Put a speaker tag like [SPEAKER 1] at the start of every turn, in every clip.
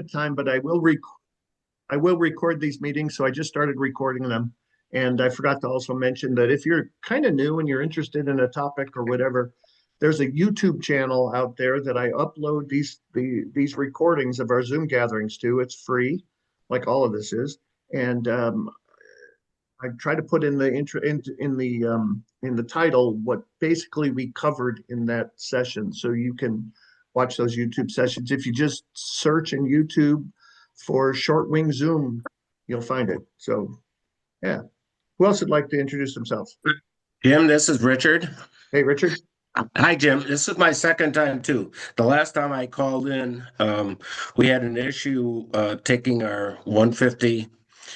[SPEAKER 1] the time, but I will record these meetings. So I just started recording them. And I forgot to also mention that if you're kind of new and you're interested in a topic or whatever, there's a YouTube channel out there that I upload these recordings of our Zoom gatherings to. It's free, like all of this is. And I try to put in the intro in the title what basically we covered in that session, so you can watch those YouTube sessions. If you just search in YouTube for Short Wing Zoom, you'll find it. So yeah, who else would like to introduce themselves?
[SPEAKER 2] Jim, this is Richard.
[SPEAKER 1] Hey, Richard.
[SPEAKER 2] Hi, Jim. This is my second time too. The last time I called in, we had an issue taking our 150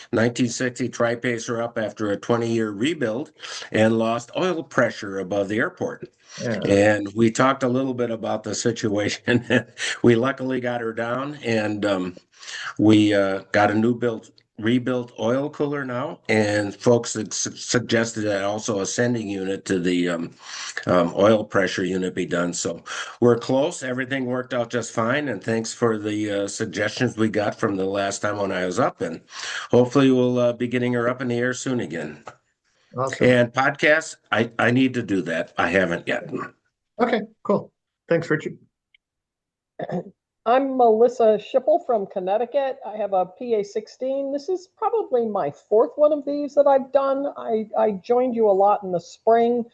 [SPEAKER 2] 1960 Tri-Pacer up after a 20-year rebuild and lost oil pressure above the airport.
[SPEAKER 1] Yeah.
[SPEAKER 2] And we talked a little bit about the situation. We luckily got her down, and we got a rebuilt oil cooler now, and folks had suggested that also a sending unit to the oil pressure unit be done. So we're close. Everything worked out just fine, and thanks for the suggestions we got from the last time when I was up, and hopefully we'll be getting her up in the air soon again.
[SPEAKER 1] Awesome.
[SPEAKER 2] And podcasts, I need to do that. I haven't yet.
[SPEAKER 1] Okay, cool. Thanks, Richard.
[SPEAKER 3] I'm Melissa Schipple from Connecticut. I have a PA-16. This is probably my fourth one of these that I've done. I joined you a lot in the spring,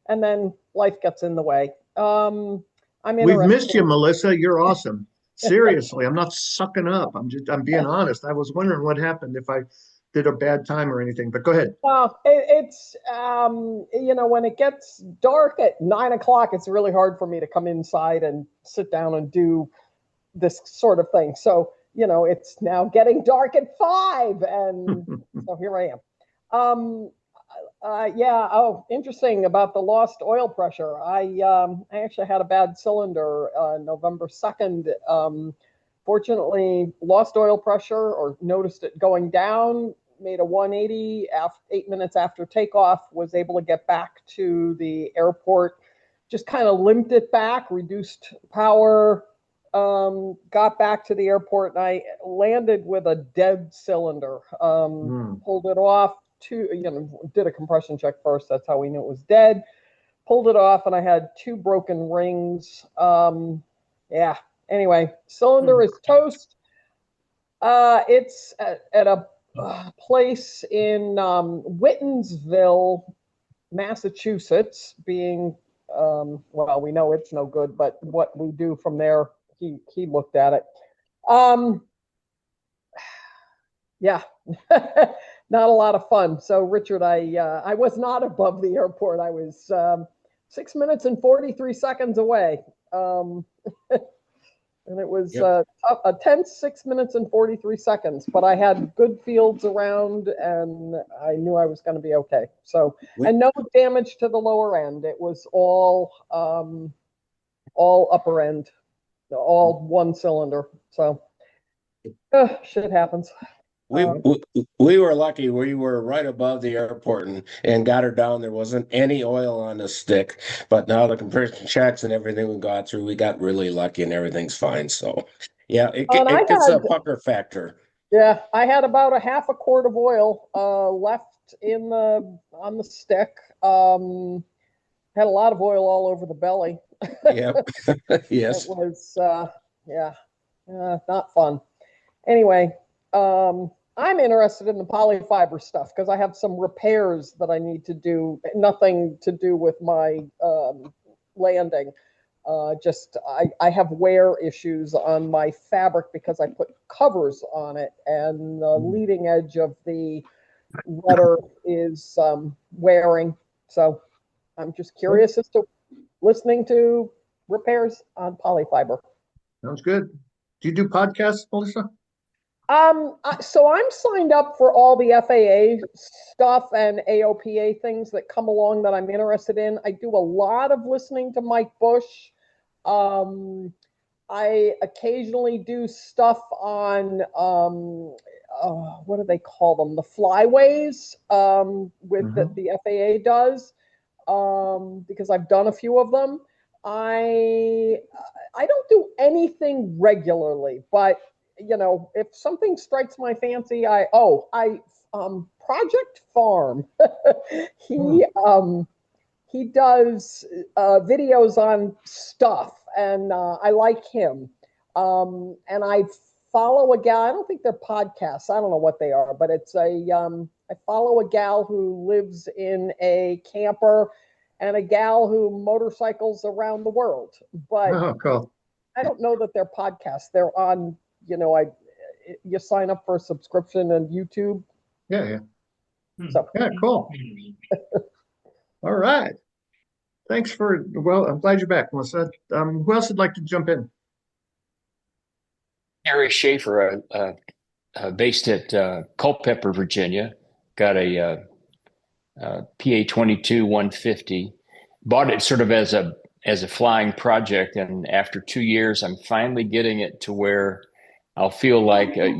[SPEAKER 3] and then life gets in the way.
[SPEAKER 1] We've missed you, Melissa. You're awesome. Seriously, I'm not sucking up. I'm being honest. I was wondering what happened if I did a bad time or anything, but go ahead.
[SPEAKER 3] It's when it gets dark at 9 o'clock, it's really hard for me to come inside and sit down and do this sort of thing. So, it's now getting dark at 5, and so here I am. Interesting about the lost oil pressure. I actually had a bad cylinder November 2nd. Fortunately, lost oil pressure or noticed it going down, made a 180 after 8 minutes after takeoff, was able to get back to the airport, just kind of limped it back, reduced power, got back to the airport, and I landed with a dead cylinder. Pulled it off, did a compression check first. That's how we knew it was dead. Pulled it off, and I had 2 broken rings. Anyway, cylinder is toast. It's at a place in Whitensville, Massachusetts, being, we know it's no good, but what we do from there, he looked at it. Not a lot of fun. So, Richard, I was not above the airport. I was 6 minutes and 43 seconds away. And it was a tense 6 minutes and 43 seconds, but I had good fields around, and I knew I was going to be okay. So, and no damage to the lower end. It was all upper end, all one cylinder. So, shit happens.
[SPEAKER 2] We were lucky. We were right above the airport and got her down. There wasn't any oil on the stick, but now the compression checks and everything we got through, we got really lucky and everything's fine. So, yeah, it gets a pucker factor.
[SPEAKER 3] Yeah, I had about a half a quart of oil left on the stick. Had a lot of oil all over the belly.
[SPEAKER 2] Yeah, yes.
[SPEAKER 3] It was, not fun. Anyway, I'm interested in the polyfiber stuff because I have some repairs that I need to do. Nothing to do with my landing. I have wear issues on my fabric because I put covers on it, and the leading edge of the rudder is wearing. So I'm just curious as to listening to repairs on polyfiber.
[SPEAKER 1] Sounds good. Do you do podcasts, Melissa?
[SPEAKER 3] So I'm signed up for all the FAA stuff and AOPA things that come along that I'm interested in. I do a lot of listening to Mike Bush. I occasionally do stuff on, what do they call them? The flyways, with the FAA does, because I've done a few of them. I don't do anything regularly, but if something strikes my fancy, Project Farm. he he does videos on stuff, and I like him. And I follow a gal. I don't think they're podcasts. I don't know what they are, but it's I follow a gal who lives in a camper and a gal who motorcycles around the world. But
[SPEAKER 1] Oh, cool.
[SPEAKER 3] I don't know that they're podcasts. They're on, you sign up for a subscription on YouTube.
[SPEAKER 1] Yeah.
[SPEAKER 3] So
[SPEAKER 1] Yeah, cool. All right. Thanks well, I'm glad you're back, Melissa. Who else would like to jump in?
[SPEAKER 4] Harry Schaefer, based at Culpeper, Virginia, got a PA 22 150. Bought it sort of as a flying project, and after 2 years, I'm finally getting it to where I'll feel like I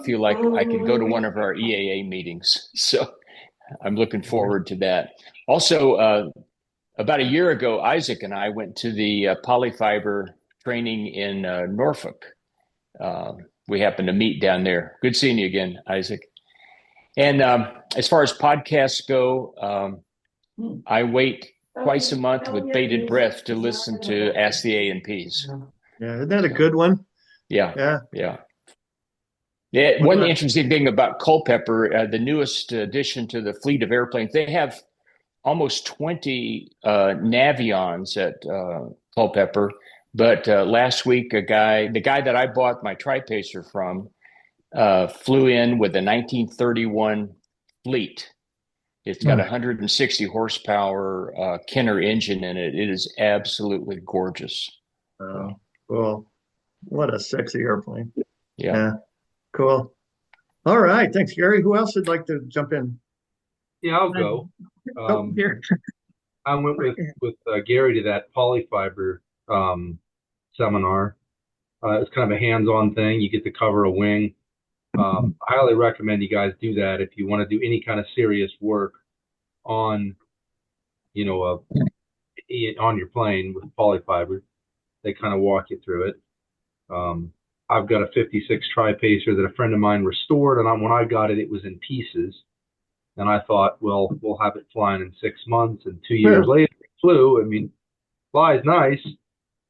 [SPEAKER 4] feel like I could go to one of our EAA meetings. So I'm looking forward to that. Also, about a year ago, Isaac and I went to the polyfiber training in Norfolk. We happened to meet down there. Good seeing you again, Isaac. And as far as podcasts go, I wait twice a month with bated breath to listen to Ask the A&Ps.
[SPEAKER 1] Yeah, isn't that a good one?
[SPEAKER 4] Yeah.
[SPEAKER 1] What
[SPEAKER 4] One
[SPEAKER 1] about-
[SPEAKER 4] interesting thing about Culpeper, the newest addition to the fleet of airplanes, they have almost 20 Navions at Culpeper. But last week, the guy that I bought my Tri-Pacer from, flew in with a 1931 Fleet. It's got 160 horsepower Kenner engine in it. It is absolutely gorgeous.
[SPEAKER 1] Oh, cool. What a sexy airplane.
[SPEAKER 4] Yeah.
[SPEAKER 1] Cool. All right. Thanks, Gary. Who else would like to jump in?
[SPEAKER 5] Yeah, I'll go.
[SPEAKER 1] Here.
[SPEAKER 5] I went with Gary to that polyfiber seminar. It's kind of a hands-on thing. You get to cover a wing. I highly recommend you guys do that if you want to do any kind of serious work on, on your plane with polyfiber. They kind of walk you through it. I've got a 56 Tri-Pacer that a friend of mine restored, and when I got it, it was in pieces. And I thought, well, we'll have it flying in 6 months, and 2 years later, it flew. I mean, flies nice,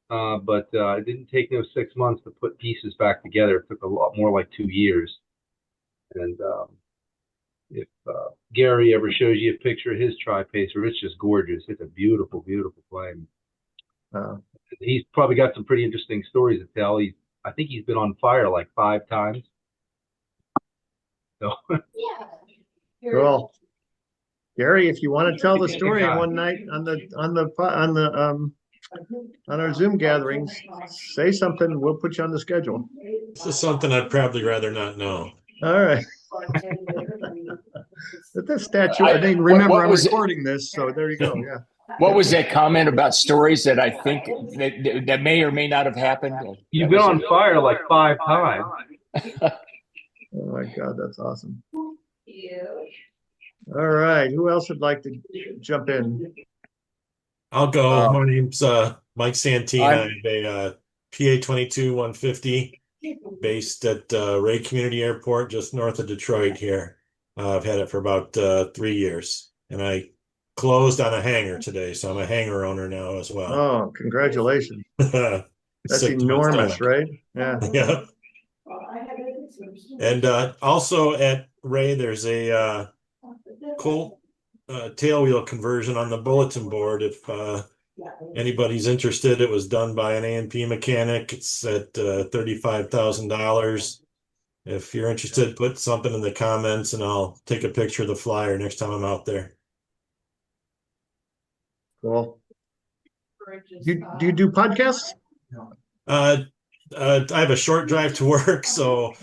[SPEAKER 5] but it didn't take no 6 months to put pieces back together. It took a lot more, like 2 years. And if Gary ever shows you a picture of his Tri-Pacer, it's just gorgeous. It's a beautiful, beautiful plane. He's probably got some pretty interesting stories to tell. I think he's been on fire like 5 times. So.
[SPEAKER 1] Cool. Gary, if you want to tell the story one night on our Zoom gatherings, say something. We'll put you on the schedule.
[SPEAKER 6] This is something I'd probably rather not know.
[SPEAKER 1] All right. The statue. I didn't remember I'm recording this, so there you go. Yeah.
[SPEAKER 4] What was that comment about stories that I think that may or may not have happened?
[SPEAKER 5] You've been on fire like 5 times.
[SPEAKER 1] Oh my God, that's awesome. All right. Who else would like to jump in?
[SPEAKER 6] I'll go. My name's Mike Santina. I have a PA 22 150 based at Ray Community Airport, just north of Detroit here. I've had it for about 3 years, and I closed on a hangar today, so I'm a hangar owner now as well.
[SPEAKER 1] Oh, congratulations. That's enormous, right? Yeah.
[SPEAKER 6] Yeah. And also at Ray, there's a cool tailwheel conversion on the bulletin board. If anybody's interested, it was done by an A&P mechanic. It's at $35,000. If you're interested, put something in the comments and I'll take a picture of the flyer next time I'm out there.
[SPEAKER 1] Cool. Do you do podcasts?
[SPEAKER 6] I have a short drive to work, so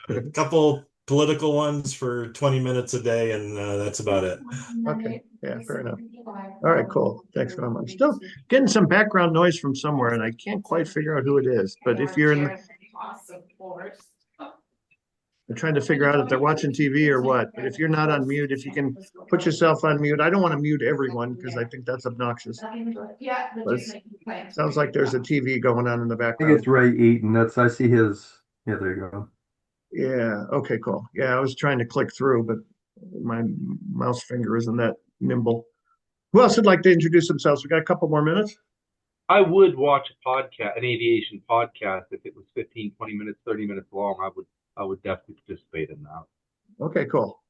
[SPEAKER 6] a couple political ones for 20 minutes a day, and that's about it.
[SPEAKER 1] Okay. Yeah, fair enough. All right, cool. Thanks very much. Still getting some background noise from somewhere, and I can't quite figure out who it is. But if you're in I'm trying to figure out if they're watching TV or what. But if you're not on mute, if you can put yourself on mute. I don't want to mute everyone because I think that's obnoxious. But it sounds like there's a TV going on in the
[SPEAKER 7] I think
[SPEAKER 1] background.
[SPEAKER 7] it's Ray Eaton. I see his
[SPEAKER 5] Yeah, there you go.
[SPEAKER 1] Yeah, okay, cool. Yeah, I was trying to click through, but my mouse finger isn't that nimble. Who else would like to introduce themselves? We got a couple more minutes.
[SPEAKER 5] I would watch a podcast, an aviation podcast, if it was 15, 20 minutes, 30 minutes long. I would definitely participate in that.
[SPEAKER 1] Okay, cool.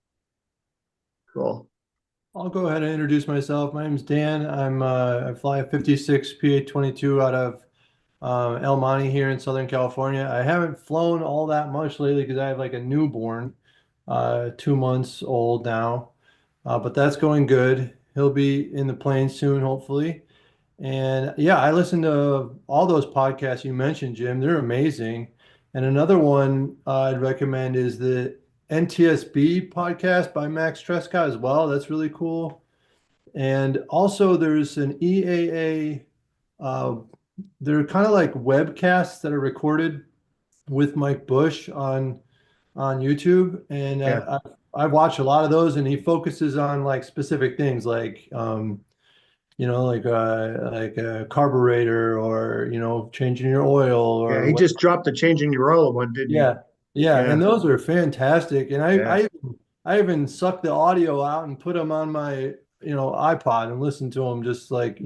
[SPEAKER 1] Cool.
[SPEAKER 7] I'll go ahead and introduce myself. My name's Dan. I fly a 56 PA-22 out of El Monte here in Southern California. I haven't flown all that much lately because I have like a newborn, 2 months old now, but that's going good. He'll be in the plane soon, hopefully. And yeah, I listen to all those podcasts you mentioned, Jim. They're amazing. And another one I'd recommend is the NTSB podcast by Max Trescott as well. That's really cool. And also there's an EAA, they're kind of like webcasts that are recorded with Mike Bush on YouTube. And
[SPEAKER 1] Yeah.
[SPEAKER 7] I watch a lot of those, and he focuses on like specific things like like a carburetor or changing your oil
[SPEAKER 1] Yeah,
[SPEAKER 7] or
[SPEAKER 1] he
[SPEAKER 7] what.
[SPEAKER 1] just dropped the changing your oil one, didn't he?
[SPEAKER 7] Yeah,
[SPEAKER 1] Yeah.
[SPEAKER 7] and those are fantastic. And
[SPEAKER 1] Yeah.
[SPEAKER 7] I even suck the audio out and put them on my iPod and listen to them just like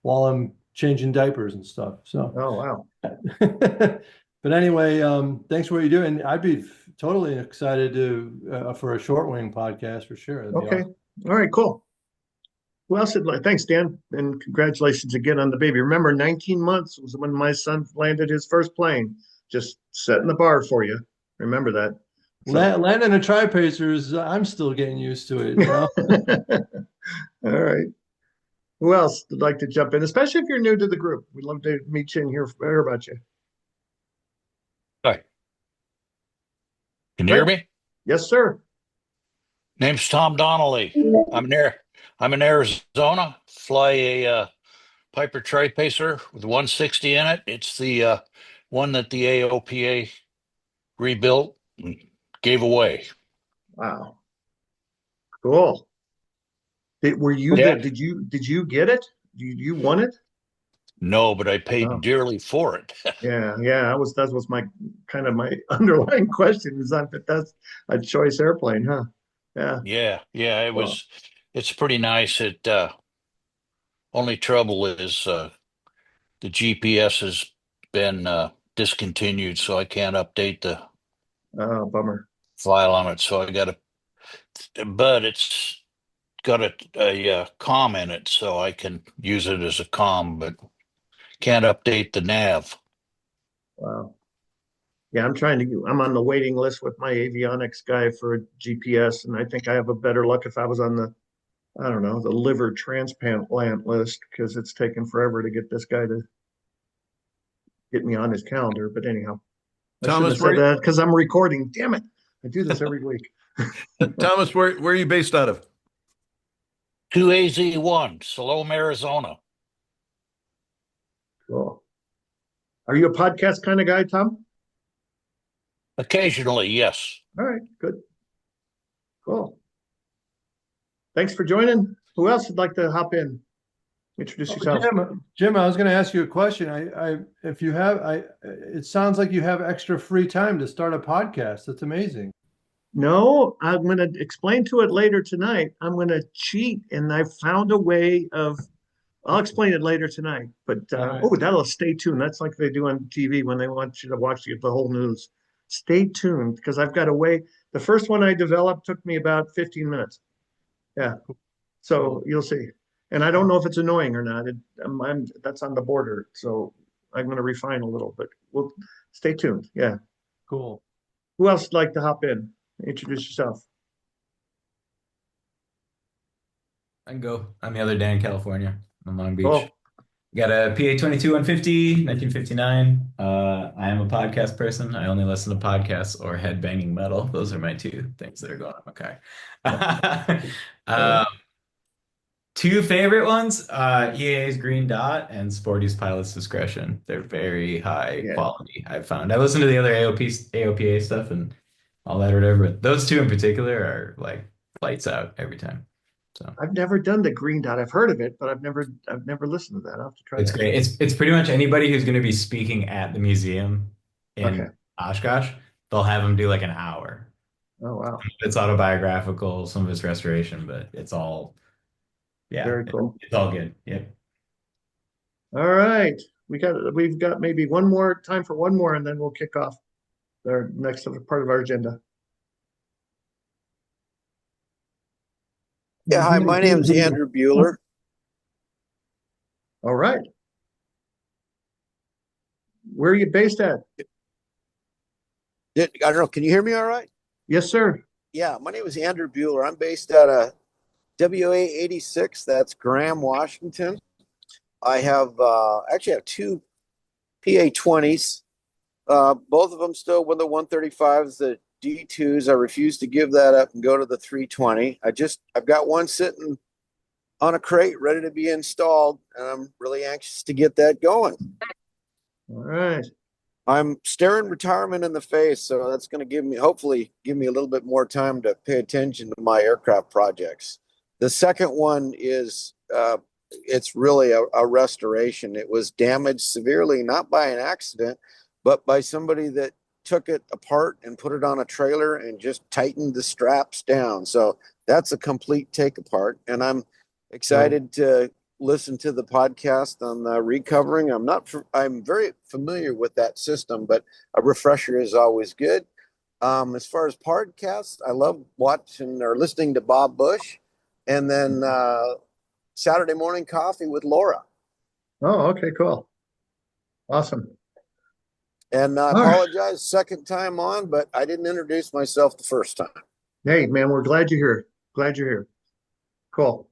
[SPEAKER 7] while I'm changing diapers and stuff. So,
[SPEAKER 1] Oh, wow.
[SPEAKER 7] but anyway, thanks for what you do, and I'd be totally excited to for a short wing podcast for sure. That'd be
[SPEAKER 1] Okay.
[SPEAKER 7] awesome.
[SPEAKER 1] All right, cool. Who else would like? Thanks, Dan, and congratulations again on the baby. Remember, 19 months was when my son landed his first plane. Just setting the bar for you. Remember that. So.
[SPEAKER 7] Landing a tri-pacers, I'm still getting used to it.
[SPEAKER 1] All right. Who else would like to jump in, especially if you're new to the group? We'd love to meet you and hear about you.
[SPEAKER 8] Hi. Can you hear me?
[SPEAKER 1] Yes, sir.
[SPEAKER 8] Name's Tom Donnelly. I'm in Arizona. Fly a Piper Tri-Pacer with 160 in it. It's the one that the AOPA rebuilt and gave away.
[SPEAKER 1] Wow. Cool. Were you
[SPEAKER 8] Yeah.
[SPEAKER 1] did you get it? You want it?
[SPEAKER 8] No, but I paid
[SPEAKER 1] Oh.
[SPEAKER 8] dearly for it.
[SPEAKER 1] Yeah. That was my kind of my underlying question is that that's a choice airplane, huh? Yeah.
[SPEAKER 8] Yeah.
[SPEAKER 1] Well,
[SPEAKER 8] It's pretty nice. It only trouble is the GPS has been discontinued, so I can't update the
[SPEAKER 1] bummer.
[SPEAKER 8] file on it. So I got to, but it's got a comm in it, so I can use it as a comm, but can't update the nav.
[SPEAKER 1] Wow. Yeah, I'm on the waiting list with my avionics guy for a GPS, and I think I have a better luck if I was on I don't know, the liver transplant list because it's taken forever to get this guy to get me on his calendar. But anyhow, I shouldn't have
[SPEAKER 9] Thomas,
[SPEAKER 1] said that because I'm recording. Damn it. I do this every week.
[SPEAKER 9] Thomas, where are you based out of?
[SPEAKER 8] 2AZ1, Salome, Arizona.
[SPEAKER 1] Cool. Are you a podcast kind of guy, Tom?
[SPEAKER 8] Occasionally, yes.
[SPEAKER 1] All right, good. Cool. Thanks for joining. Who else would like to hop in? Introduce yourself.
[SPEAKER 7] Jim, I was going to ask you a question. It sounds like you have extra free time to start a podcast. That's amazing.
[SPEAKER 1] No, I'm going to explain to it later tonight. I'm going to cheat, and I found a way of. I'll explain it later tonight. But
[SPEAKER 7] right.
[SPEAKER 1] that'll stay tuned. That's like they do on TV when they want you to watch the whole news. Stay tuned because I've got a way. The first one I developed took me about 15 minutes. Yeah, so you'll see. And I don't know if it's annoying or not. That's on the border. So I'm going to refine a little, but we'll stay tuned. Yeah.
[SPEAKER 7] Cool.
[SPEAKER 1] Who else would like to hop in? Introduce yourself.
[SPEAKER 10] I can go. I'm the other day in California, in Long Beach.
[SPEAKER 1] Cool.
[SPEAKER 10] Got a PA-22 150, 1959. I am a podcast person. I only listen to podcasts or headbanging metal. Those are my two things that are going on. Okay. Two favorite ones, EA's Green Dot and Sporty's Pilot's Discretion. They're very high quality, I've found. I listen to the other AOPA stuff and all that or whatever, but those two in particular are like lights out every time. So
[SPEAKER 1] I've never done the Green Dot. I've heard of it, but I've never listened to that. I'll have to try
[SPEAKER 10] it's
[SPEAKER 1] that.
[SPEAKER 10] great. It's pretty much anybody who's going to be speaking at the museum in Oshkosh, they'll have him do like an hour.
[SPEAKER 1] Oh, wow.
[SPEAKER 10] It's autobiographical, some of it's restoration, but it's all, yeah,
[SPEAKER 1] Very cool.
[SPEAKER 10] it's all good. Yep.
[SPEAKER 1] All right. We've got maybe one more time for one more, and then we'll kick off our next part of our agenda.
[SPEAKER 11] Yeah, hi, my name's Andrew Bueller.
[SPEAKER 1] All right. Where are you based at?
[SPEAKER 11] I don't know, can you hear me all right?
[SPEAKER 1] Yes, sir.
[SPEAKER 11] Yeah, my name is Andrew Bueller. I'm based out of WA 86, that's Graham, Washington. I have actually have two PA 20s. Both of them still with the 135s, the D2s. I refuse to give that up and go to the 320. I've got one sitting on a crate ready to be installed, and I'm really anxious to get that going.
[SPEAKER 1] All right.
[SPEAKER 11] I'm staring retirement in the face, so that's going to hopefully give me a little bit more time to pay attention to my aircraft projects. The second one is it's really a restoration. It was damaged severely, not by an accident, but by somebody that took it apart and put it on a trailer and just tightened the straps down. So that's a complete take apart. And I'm excited to listen to the podcast on recovering. I'm very familiar with that system, but a refresher is always good. As far as podcasts, I love watching or listening to Bob Bush, and then Saturday Morning Coffee with Laura.
[SPEAKER 1] Oh, okay, cool. Awesome.
[SPEAKER 11] And I apologize, second time on, but I didn't introduce myself the first time.
[SPEAKER 1] Hey, man, we're glad you're here. Glad you're here. Cool.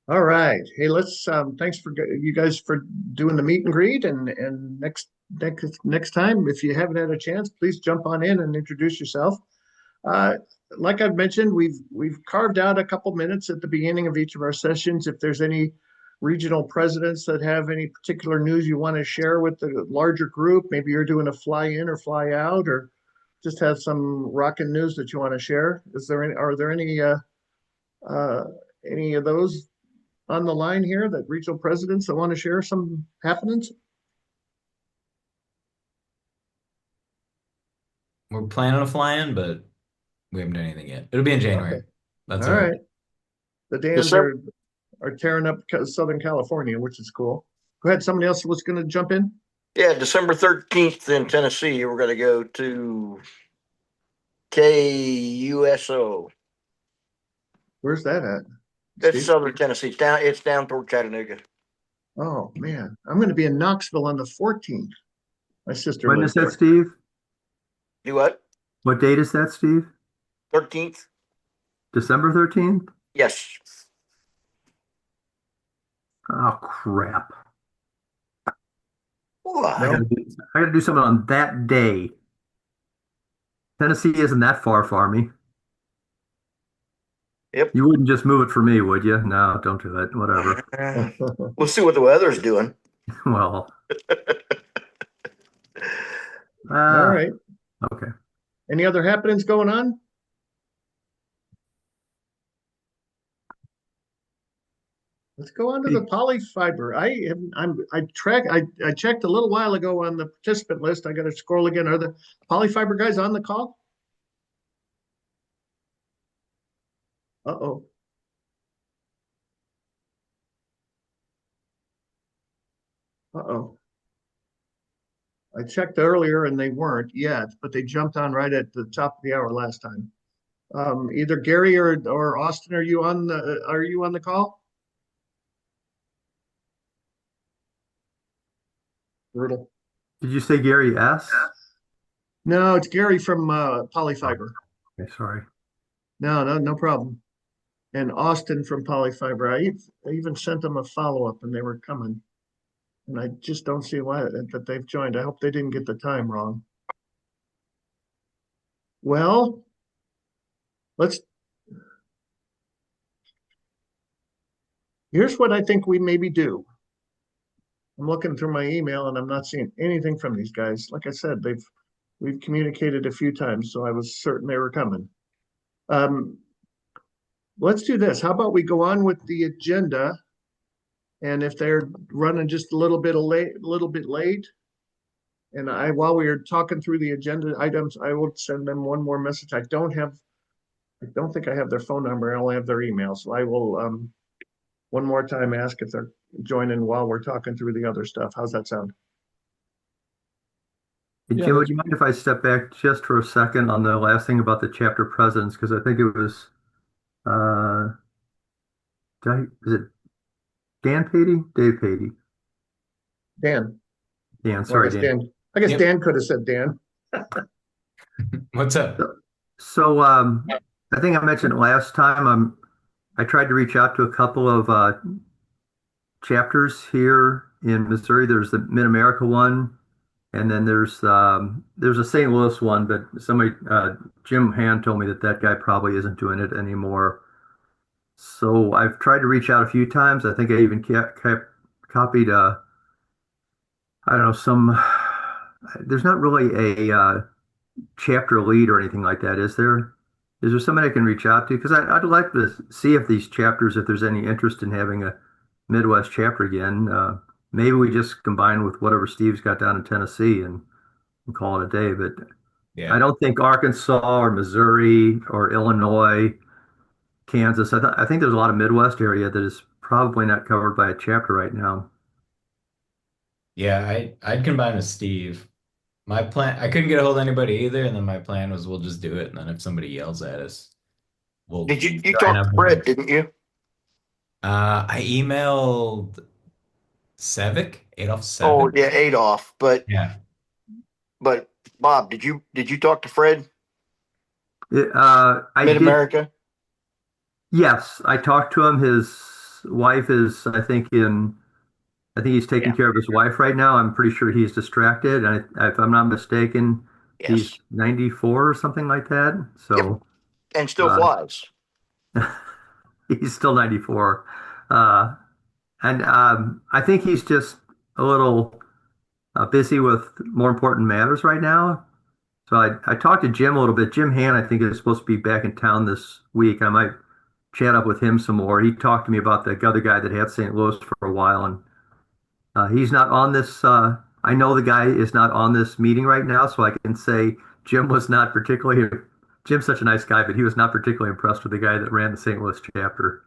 [SPEAKER 1] All right. Hey, let's thanks for you guys for doing the meet and greet, and next time, if you haven't had a chance, please jump on in and introduce yourself. Like I've mentioned, we've carved out a couple minutes at the beginning of each of our sessions. If there's any regional presidents that have any particular news you want to share with the larger group, maybe you're doing a fly in or fly out, or just have some rockin' news that you want to share. Are there any of those on the line here, that regional presidents that want to share some happenings?
[SPEAKER 10] We're planning on flying, but we haven't done anything yet. It'll be in January.
[SPEAKER 1] Okay.
[SPEAKER 10] That's
[SPEAKER 1] All
[SPEAKER 10] all
[SPEAKER 1] right. The Dans are tearing up Southern California, which is cool. Go ahead. Somebody else was going to jump in.
[SPEAKER 12] Yeah, December 13th in Tennessee, we're going to go to KUSO.
[SPEAKER 1] Where's that at?
[SPEAKER 12] That's
[SPEAKER 1] Steve?
[SPEAKER 12] Southern Tennessee. It's down toward Chattanooga.
[SPEAKER 1] Oh man, I'm going to be in Knoxville on the 14th. My sister
[SPEAKER 13] When
[SPEAKER 1] lives
[SPEAKER 13] is that,
[SPEAKER 1] there.
[SPEAKER 13] Steve?
[SPEAKER 12] Do what?
[SPEAKER 13] What date is that, Steve?
[SPEAKER 12] 13th?
[SPEAKER 13] December 13th?
[SPEAKER 12] Yes.
[SPEAKER 13] Oh, crap.
[SPEAKER 12] What?
[SPEAKER 13] I gotta do something on that day. Tennessee isn't that far for me.
[SPEAKER 12] Yep.
[SPEAKER 13] You wouldn't just move it for me, would you? No, don't do it. Whatever.
[SPEAKER 12] We'll see what the weather's doing.
[SPEAKER 13] Well.
[SPEAKER 1] All right.
[SPEAKER 13] Okay.
[SPEAKER 1] Any other happenings going on? Let's go on to the polyfiber. I checked a little while ago on the participant list. I got to scroll again. Are the polyfiber guys on the call? Uh-oh. Uh-oh. I checked earlier and they weren't yet, but they jumped on right at the top of the hour last time. Either Gary or Austin, are you on the call? Brutal.
[SPEAKER 13] Did you say Gary S?
[SPEAKER 1] No, it's Gary from Polyfiber.
[SPEAKER 13] Okay, sorry.
[SPEAKER 1] No problem. And Austin from Polyfiber. I even sent them a follow-up and they were coming. And I just don't see why that they've joined. I hope they didn't get the time wrong. Well, here's what I think we maybe do. I'm looking through my email and I'm not seeing anything from these guys. Like I said, we've communicated a few times, so I was certain they were coming. Let's do this. How about we go on with the agenda? And if they're running just a little bit late, And while we are talking through the agenda items, I will send them one more message. I don't think I have their phone number. I only have their email. So I will, one more time ask if they're joining while we're talking through the other stuff. How's that sound?
[SPEAKER 13] Hey,
[SPEAKER 7] Yeah,
[SPEAKER 13] Jim, would
[SPEAKER 7] that's
[SPEAKER 13] you mind if I step back just for a second on the last thing about the chapter presidents? Because I think it was, uh, is it Dan Patey? Dave Patey?
[SPEAKER 1] Dan.
[SPEAKER 13] Dan,
[SPEAKER 1] Well, I
[SPEAKER 13] sorry,
[SPEAKER 1] guess
[SPEAKER 13] Dan.
[SPEAKER 1] Dan. I guess
[SPEAKER 10] Yep.
[SPEAKER 1] Dan could have said Dan.
[SPEAKER 10] What's up?
[SPEAKER 13] So, I think I mentioned last time, I tried to reach out to a couple of chapters here in Missouri. There's the Mid-America one, and then there's a St. Louis one, but somebody, Jim Hand told me that that guy probably isn't doing it anymore. So I've tried to reach out a few times. I think I even kept copied, I don't know, there's not really a chapter lead or anything like that, is there? Is there somebody I can reach out to? Because I'd like to see if these chapters, if there's any interest in having a Midwest chapter again. Maybe we just combine with whatever Steve's got down in Tennessee and call it a day. But I
[SPEAKER 10] Yeah.
[SPEAKER 13] don't think Arkansas or Missouri or Illinois, Kansas. I think there's a lot of Midwest area that is probably not covered by a chapter right now.
[SPEAKER 10] Yeah, I'd combine with Steve. My plan, I couldn't get a hold of anybody either, and then my plan was we'll just do it, and then if somebody yells at us, we'll
[SPEAKER 12] Did you
[SPEAKER 10] sign
[SPEAKER 12] talk
[SPEAKER 10] up
[SPEAKER 12] to
[SPEAKER 10] with
[SPEAKER 12] Fred,
[SPEAKER 10] them.
[SPEAKER 12] didn't you?
[SPEAKER 10] I emailed Sevic, Adolf
[SPEAKER 12] Oh,
[SPEAKER 10] Sevic.
[SPEAKER 12] yeah, Adolf.
[SPEAKER 10] Yeah.
[SPEAKER 12] But Bob, did you talk to Fred,
[SPEAKER 13] I
[SPEAKER 12] Mid
[SPEAKER 13] did.
[SPEAKER 12] America?
[SPEAKER 13] Yes, I talked to him. His wife is, I think he's taking
[SPEAKER 12] Yeah.
[SPEAKER 13] care of his wife right now. I'm pretty sure he's distracted. If I'm not mistaken, he's
[SPEAKER 12] Yes.
[SPEAKER 13] 94 or something like that.
[SPEAKER 12] Yep.
[SPEAKER 13] So
[SPEAKER 12] And still
[SPEAKER 13] uh,
[SPEAKER 12] flies.
[SPEAKER 13] he's still 94. Uh, and I think he's just a little busy with more important matters right now. So I talked to Jim a little bit. Jim Han, I think, is supposed to be back in town this week. I might chat up with him some more. He talked to me about the other guy that had St. Louis for a while, and he's not on this. I know the guy is not on this meeting right now, so I can say Jim was not particularly. Jim's such a nice guy, but he was not particularly impressed with the guy that ran the St. Louis chapter.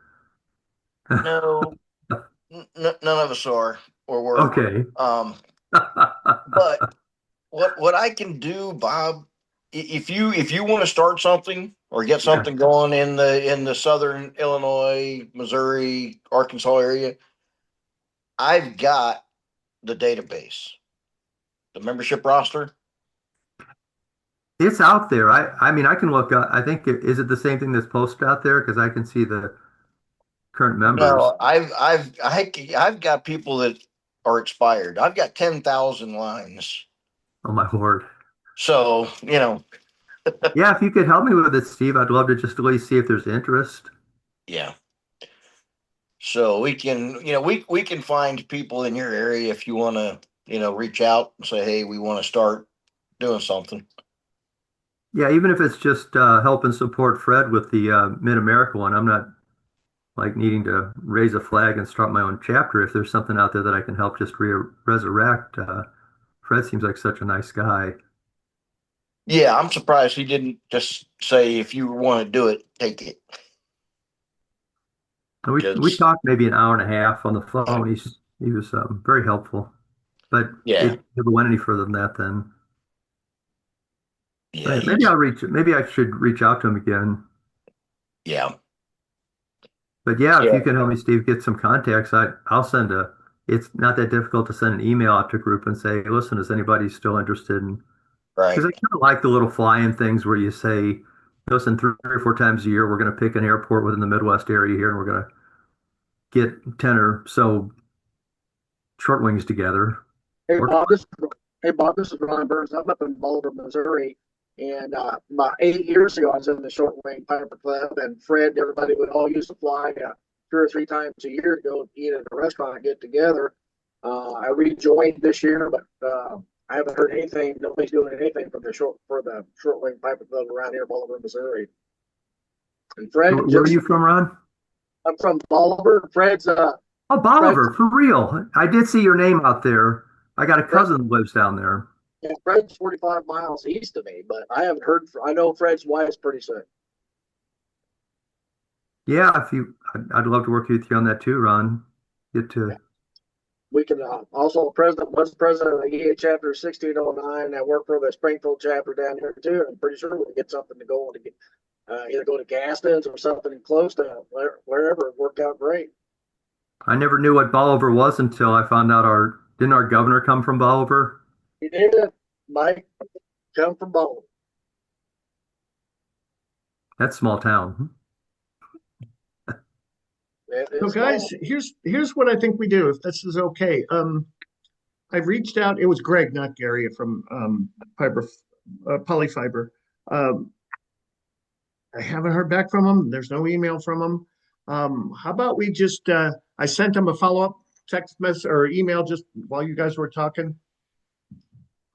[SPEAKER 12] No, none of us are or were.
[SPEAKER 13] Okay.
[SPEAKER 12] But what I can do, Bob, if you want to start something or get
[SPEAKER 13] Yeah.
[SPEAKER 12] something going in the southern Illinois, Missouri, Arkansas area, I've got the database, the membership roster.
[SPEAKER 13] It's out there. I mean, I can look up. I think is it the same thing that's posted out there? Because I can see the current members.
[SPEAKER 12] No, I've got people that are expired. I've got 10,000 lines.
[SPEAKER 13] Oh my word.
[SPEAKER 12] So,
[SPEAKER 13] Yeah, if you could help me with it, Steve, I'd love to just at least see if there's interest.
[SPEAKER 12] yeah. So we can, we can find people in your area if you want to, reach out and say, hey, we want to start doing something.
[SPEAKER 13] Yeah, even if it's just help and support Fred with the Mid-America one. I'm not like needing to raise a flag and start my own chapter. If there's something out there that I can help just resurrect, Fred seems like such a nice guy.
[SPEAKER 12] Yeah, I'm surprised he didn't just say, if you want to do it, take it.
[SPEAKER 13] And we
[SPEAKER 12] Because,
[SPEAKER 13] talked maybe an hour and a half on the phone. He was very helpful, but
[SPEAKER 12] yeah,
[SPEAKER 13] it never went any further than that. Then
[SPEAKER 12] yeah,
[SPEAKER 13] maybe I should reach out to him again.
[SPEAKER 12] yeah,
[SPEAKER 13] But yeah, if
[SPEAKER 12] yeah,
[SPEAKER 13] you can help me, Steve, get some contacts, I'll send it's not that difficult to send an email out to a group and say, listen, is anybody still interested in,
[SPEAKER 12] right.
[SPEAKER 13] because I kind of like the little fly-in things where you say, listen, 3 or 4 times a year, we're going to pick an airport within the Midwest area here, and we're going to get 10 or so short wings together.
[SPEAKER 14] Hey Bob, this is Ron Burns. I'm up in Boulder, Missouri, and about 8 years ago, I was in the Short Wing Piper Club, and Fred and everybody would all used to fly 2 or 3 times a year to go eat at a restaurant and get together. I rejoined this year, but I haven't heard anything. Nobody's doing anything for the Short Wing Piper Club around here in Bolivar, Missouri. And Fred,
[SPEAKER 13] Where are you from, Ron?
[SPEAKER 14] I'm from Bolivar. Fred's
[SPEAKER 13] Oh, Bolivar, for real. I did see your name out there. I got a cousin who lives down there.
[SPEAKER 14] Yeah, Fred's 45 miles east of me, but I haven't heard. I know Fred's wife's pretty soon.
[SPEAKER 13] Yeah, I'd love to work with you on that too, Ron. Get
[SPEAKER 14] Yeah.
[SPEAKER 13] to,
[SPEAKER 14] We can also president was president of the EA chapter 1609. I work for the Springfield chapter down here too. And I'm pretty sure we can get something to go to get either go to Gaston's or something close to wherever. It worked out great.
[SPEAKER 13] I never knew what Bolivar was until I found out didn't our governor come from Bolivar?
[SPEAKER 14] He did, Mike. Come from Bowling.
[SPEAKER 13] That's small town.
[SPEAKER 1] So guys, here's what I think we do, if this is okay. I've reached out. It was Greg, not Gary, from Polyfiber. I haven't heard back from him. There's no email from him. How about we just? I sent him a follow-up text message or email just while you guys were talking.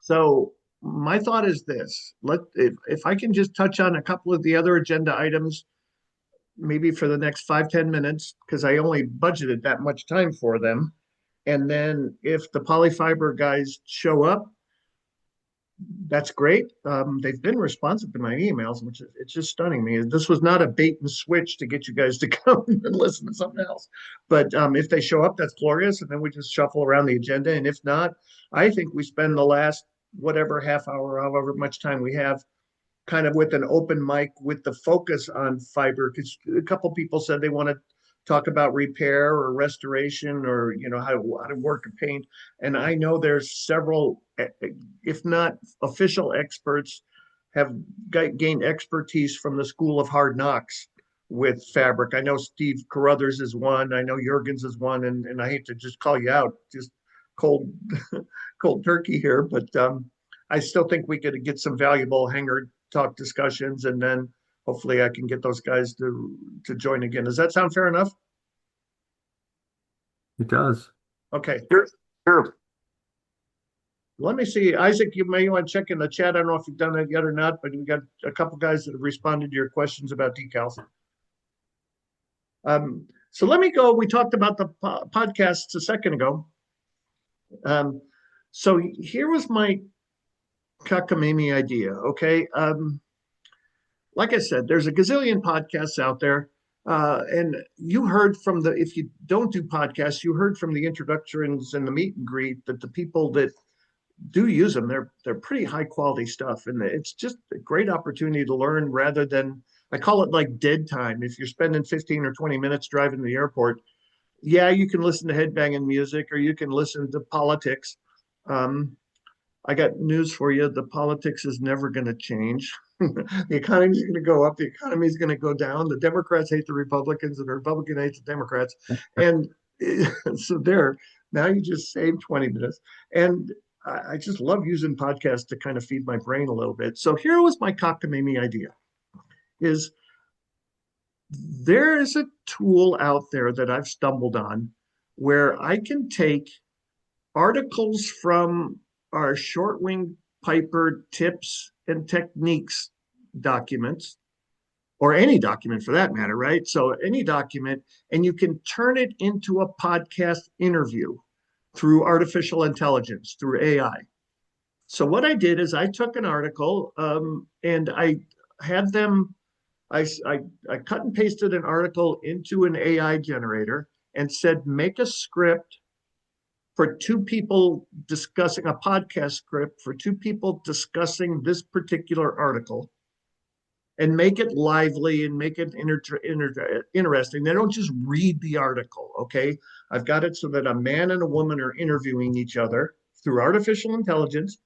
[SPEAKER 1] So my thought is this: if I can just touch on a couple of the other agenda items, maybe for the next 5-10 minutes, because I only budgeted that much time for them. And then if the Polyfiber guys show up, that's great. They've been responsive to my emails, which it's just stunning me. This was not a bait and switch to get you guys to come and listen to something else. But if they show up, that's glorious. And then we just shuffle around the agenda. And if not, I think we spend the last whatever half hour, however much time we have, kind of with an open mic with the focus on fiber, because a couple people said they want to talk about repair or restoration or how to work a paint. And I know there's several, if not official experts, have gained expertise from the School of Hard Knocks with fabric. I know Steve Carruthers is one. I know Jurgens is one, and I hate to just call you out, just cold cold turkey here, but I still think we could get some valuable hanger talk discussions, and then hopefully I can get those guys to join again. Does that sound fair enough?
[SPEAKER 13] It does.
[SPEAKER 1] Okay.
[SPEAKER 12] Sure.
[SPEAKER 1] Let me see, Isaac, you may want to check in the chat. I don't know if you've done that yet or not, but we got a couple guys that have responded to your questions about decals. So let me go. We talked about the podcasts a second ago. So here was my cockamamie idea. Okay. Like I said, there's a gazillion podcasts out there. And you heard from if you don't do podcasts, you heard from the introductions and the meet and greet that the people that do use them, they're pretty high quality stuff. And it's just a great opportunity to learn rather than, I call it like dead time. If you're spending 15 or 20 minutes driving to the airport, yeah, you can listen to headbanging music or you can listen to politics. I got news for you. The politics is never going to change. The economy is going to go up. The economy is going to go down. The Democrats hate the Republicans and the Republican hates the Democrats. And so now you just saved 20 minutes. And I just love using podcasts to kind of feed my brain a little bit. So here was my cockamamie idea is there is a tool out there that I've stumbled on where I can take articles from our short wing Piper tips and techniques documents, or any document for that matter, right? So any document, and you can turn it into a podcast interview through artificial intelligence, through AI. So what I did is I took an article and I had them, I cut and pasted an article into an AI generator and said, make a script for two people discussing a podcast script for two people discussing this particular article, and make it lively and make it interesting. They don't just read the article, okay? I've got it so that a man and a woman are interviewing each other through artificial intelligence.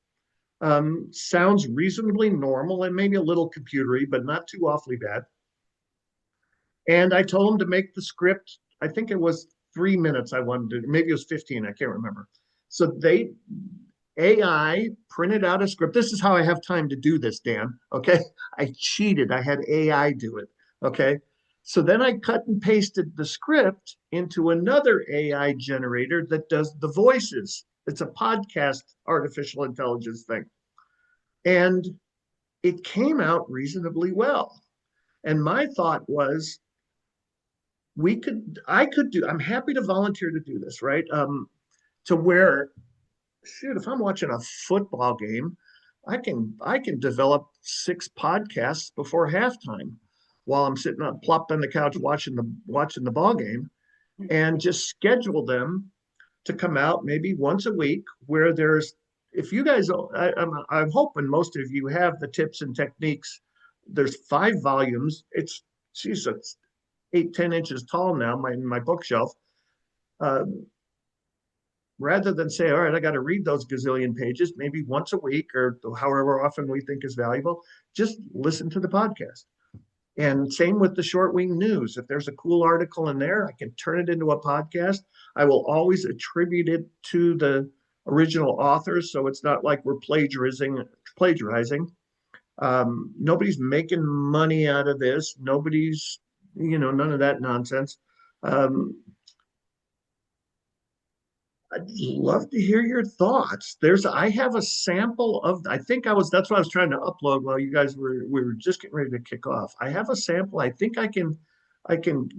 [SPEAKER 1] Sounds reasonably normal and maybe a little computery, but not too awfully bad. And I told them to make the script, I think it was 3 minutes I wanted to, maybe it was 15, I can't remember. So AI printed out a script. This is how I have time to do this, Dan, okay? I cheated, I had AI do it, okay? So then I cut and pasted the script into another AI generator that does the voices. It's a podcast artificial intelligence thing. And it came out reasonably well. And my thought was, I'm happy to volunteer to do this, right? To where shoot, if I'm watching a football game, I can develop 6 podcasts before halftime while I'm sitting up plopped on the couch watching the ball game, and just schedule them to come out maybe once a week where there's, if you guys, I'm hoping most of you have the tips and techniques. There's 5 volumes. It's 8-10 inches tall now, my bookshelf. um, Rather than say, all right, I got to read those gazillion pages, maybe once a week or however often we think is valuable, just listen to the podcast. And same with the short wing news. If there's a cool article in there, I can turn it into a podcast. I will always attribute it to the original authors, so it's not like we're plagiarizing. Nobody's making money out of this. Nobody's, none of that nonsense. Um, I'd love to hear your thoughts. I have a sample of, that's what I was trying to upload while you guys we were just getting ready to kick off. I have a sample. I think I can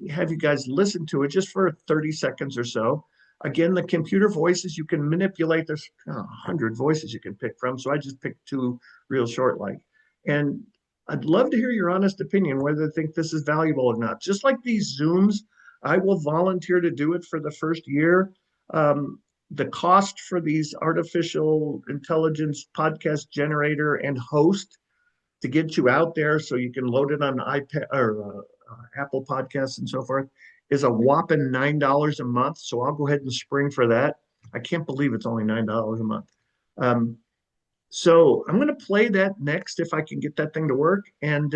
[SPEAKER 1] have you guys listen to it just for 30 seconds or so. Again, the computer voices you can manipulate. There's 100 voices you can pick from. So I just picked 2 real short, and I'd love to hear your honest opinion, whether you think this is valuable or not. Just like these Zooms, I will volunteer to do it for the first year. The cost for these artificial intelligence podcast generator and host to get you out there so you can load it on iPad or Apple Podcasts and so forth is a whopping $9 a month. So I'll go ahead and spring for that. I can't believe it's only $9 a month. So I'm going to play that next if I can get that thing to work. And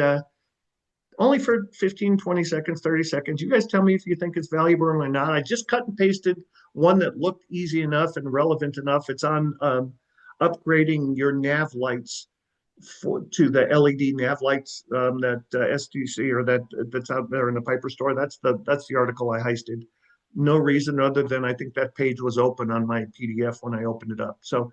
[SPEAKER 1] only for 15, 20 seconds, 30 seconds. You guys tell me if you think it's valuable or not. I just cut and pasted one that looked easy enough and relevant enough. It's on upgrading your nav lights to the LED nav lights that STC or that's out there in the Piper store. That's the article I heisted. No reason other than I think that page was open on my PDF when I opened it up. So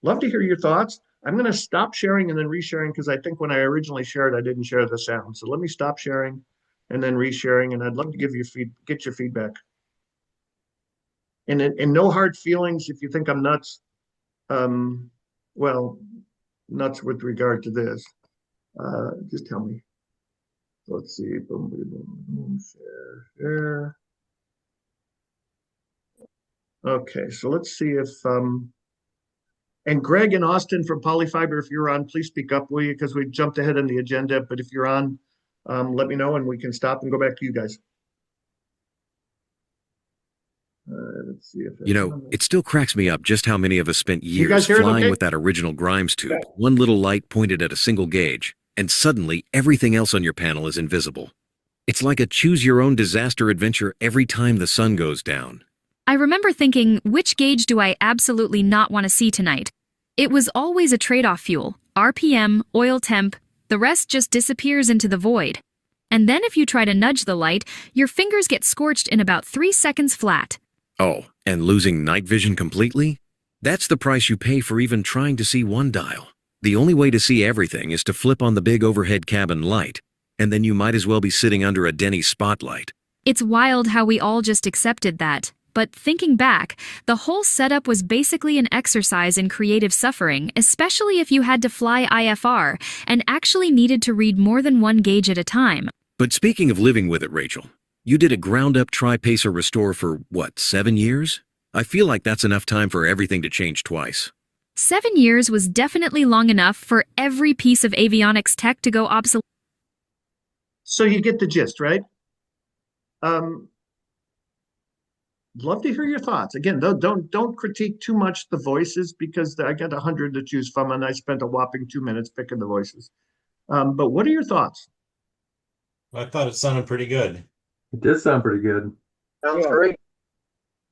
[SPEAKER 1] love to hear your thoughts. I'm going to stop sharing and then resharing because I think when I originally shared, I didn't share the sound. So let me stop sharing and then resharing, and I'd love to get your feedback. And no hard feelings if you think I'm nuts. Well, nuts with regard to this. Just tell me. Let's see. Boom, boom, boom, boom. Share. Okay, so let's see if and Greg and Austin from Polyfiber, if you're on, please speak up, will you? Because we jumped ahead on the agenda. But if you're on, let me know and we can stop and go back to you guys. Let's see if
[SPEAKER 15] it still cracks me up just how many of us spent years flying with that original Grimes tube, one little light pointed at a single gauge, and suddenly everything else on your panel is invisible. It's like a choose-your-own-disaster adventure every time the sun goes down.
[SPEAKER 16] I remember thinking, which gauge do I absolutely not want to see tonight? It was always a trade-off fuel, RPM, oil temp, the rest just disappears into the void. And then if you try to nudge the light, your fingers get scorched in about 3 seconds flat.
[SPEAKER 15] Oh, and losing night vision completely? That's the price you pay for even trying to see one dial. The only way to see everything is to flip on the big overhead cabin light, and then you might as well be sitting under a Denny spotlight.
[SPEAKER 16] It's wild how we all just accepted that. But thinking back, the whole setup was basically an exercise in creative suffering, especially if you had to fly IFR and actually needed to read more than one gauge at a time.
[SPEAKER 15] But speaking of living with it, Rachel, you did a ground-up tri-pacer restore for, 7 years? I feel like that's enough time for everything to change twice.
[SPEAKER 16] 7 years was definitely long enough for every piece of avionics tech to go obsolete.
[SPEAKER 1] So you get the gist, right? Love to hear your thoughts. Again, don't critique too much the voices because I got 100 to choose from and I spent a whopping 2 minutes picking the voices. But what are your thoughts?
[SPEAKER 6] I thought it sounded pretty good.
[SPEAKER 13] It did sound pretty good.
[SPEAKER 14] Sounds great.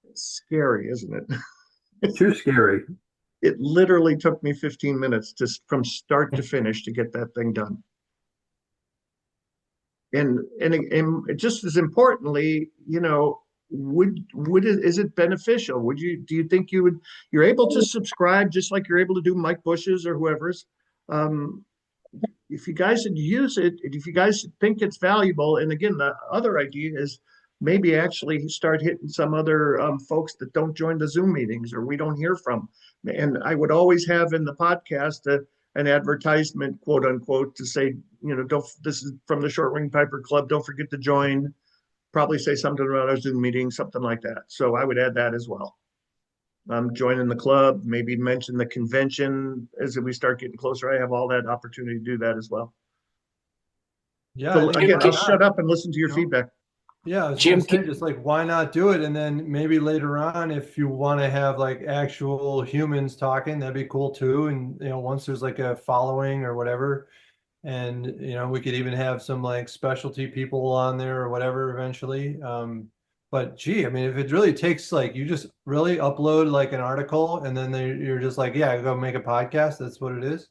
[SPEAKER 1] It's scary, isn't it?
[SPEAKER 13] Too scary.
[SPEAKER 1] It literally took me 15 minutes from start to finish to get that thing done. And just as importantly, is it beneficial? Do you think you're able to subscribe just like you're able to do Mike Bush's or whoever's? If you guys would use it, if you guys think it's valuable, and again, the other idea is maybe actually start hitting some other folks that don't join the Zoom meetings or we don't hear from. And I would always have in the podcast an advertisement, quote unquote, to say, this is from the Short Wing Piper Club. Don't forget to join. Probably say something about our Zoom meeting, something like that. So I would add that as well. Joining the club, maybe mention the convention as we start getting closer. I have all that opportunity to do that as well.
[SPEAKER 7] Yeah.
[SPEAKER 1] So again, I'll shut up and listen to your feedback.
[SPEAKER 7] Yeah, I was
[SPEAKER 4] Jim,
[SPEAKER 7] gonna say, just like, why not do it? And then maybe later on, if you want to have like actual humans talking, that'd be cool too. And once there's like a following or whatever, and we could even have some like specialty people on there or whatever eventually. But gee, I mean, if it really takes like you just really upload like an article and then you're just like, yeah, go make a podcast. That's what it is.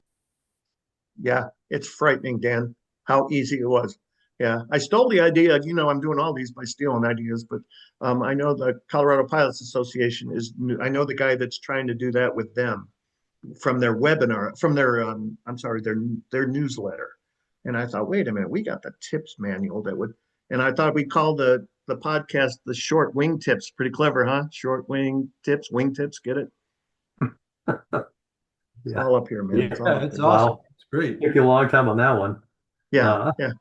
[SPEAKER 1] Yeah, it's frightening, Dan, how easy it was. Yeah, I stole the idea. I'm doing all these by stealing ideas, but I know the Colorado Pilots Association is new. I know the guy that's trying to do that with them from their webinar, from their their newsletter. And I thought, wait a minute, we got the tips manual that would, and I thought we called the podcast the Short Wing Tips. Pretty clever, huh? Short wing tips, get it? It's all up here, man.
[SPEAKER 7] Yeah, it's awesome.
[SPEAKER 13] Wow.
[SPEAKER 7] It's great.
[SPEAKER 13] Took you a long time on that one.
[SPEAKER 1] Yeah, yeah.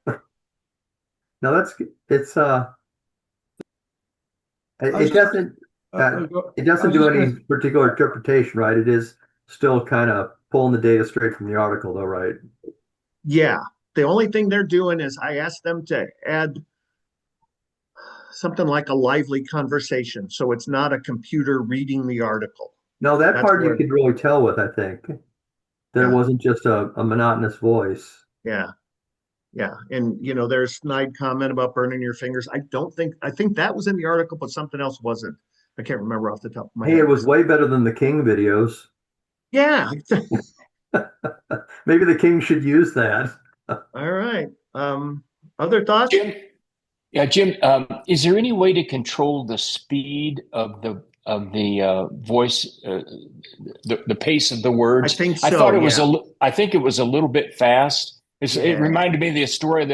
[SPEAKER 13] No, it doesn't do any particular interpretation, right? It is still kind of pulling the data straight from the article, though, right?
[SPEAKER 1] Yeah. The only thing they're doing is I asked them to add something like a lively conversation, so it's not a computer reading the article.
[SPEAKER 13] No, that part you could really tell with, I think, that it wasn't just a monotonous voice.
[SPEAKER 1] Yeah. Yeah. And, there's a snide comment about burning your fingers. I think that was in the article, but something else wasn't. I can't remember off the top of my head.
[SPEAKER 13] Hey, it was way better than the King videos.
[SPEAKER 1] Yeah.
[SPEAKER 13] Maybe the King should use that.
[SPEAKER 1] All right. Other thoughts?
[SPEAKER 4] Jim? Yeah, Jim, is there any way to control the speed of the voice, the pace of the words?
[SPEAKER 1] I think so.
[SPEAKER 4] I think it was a little bit fast.
[SPEAKER 1] Yeah.
[SPEAKER 4] It reminded me of the story of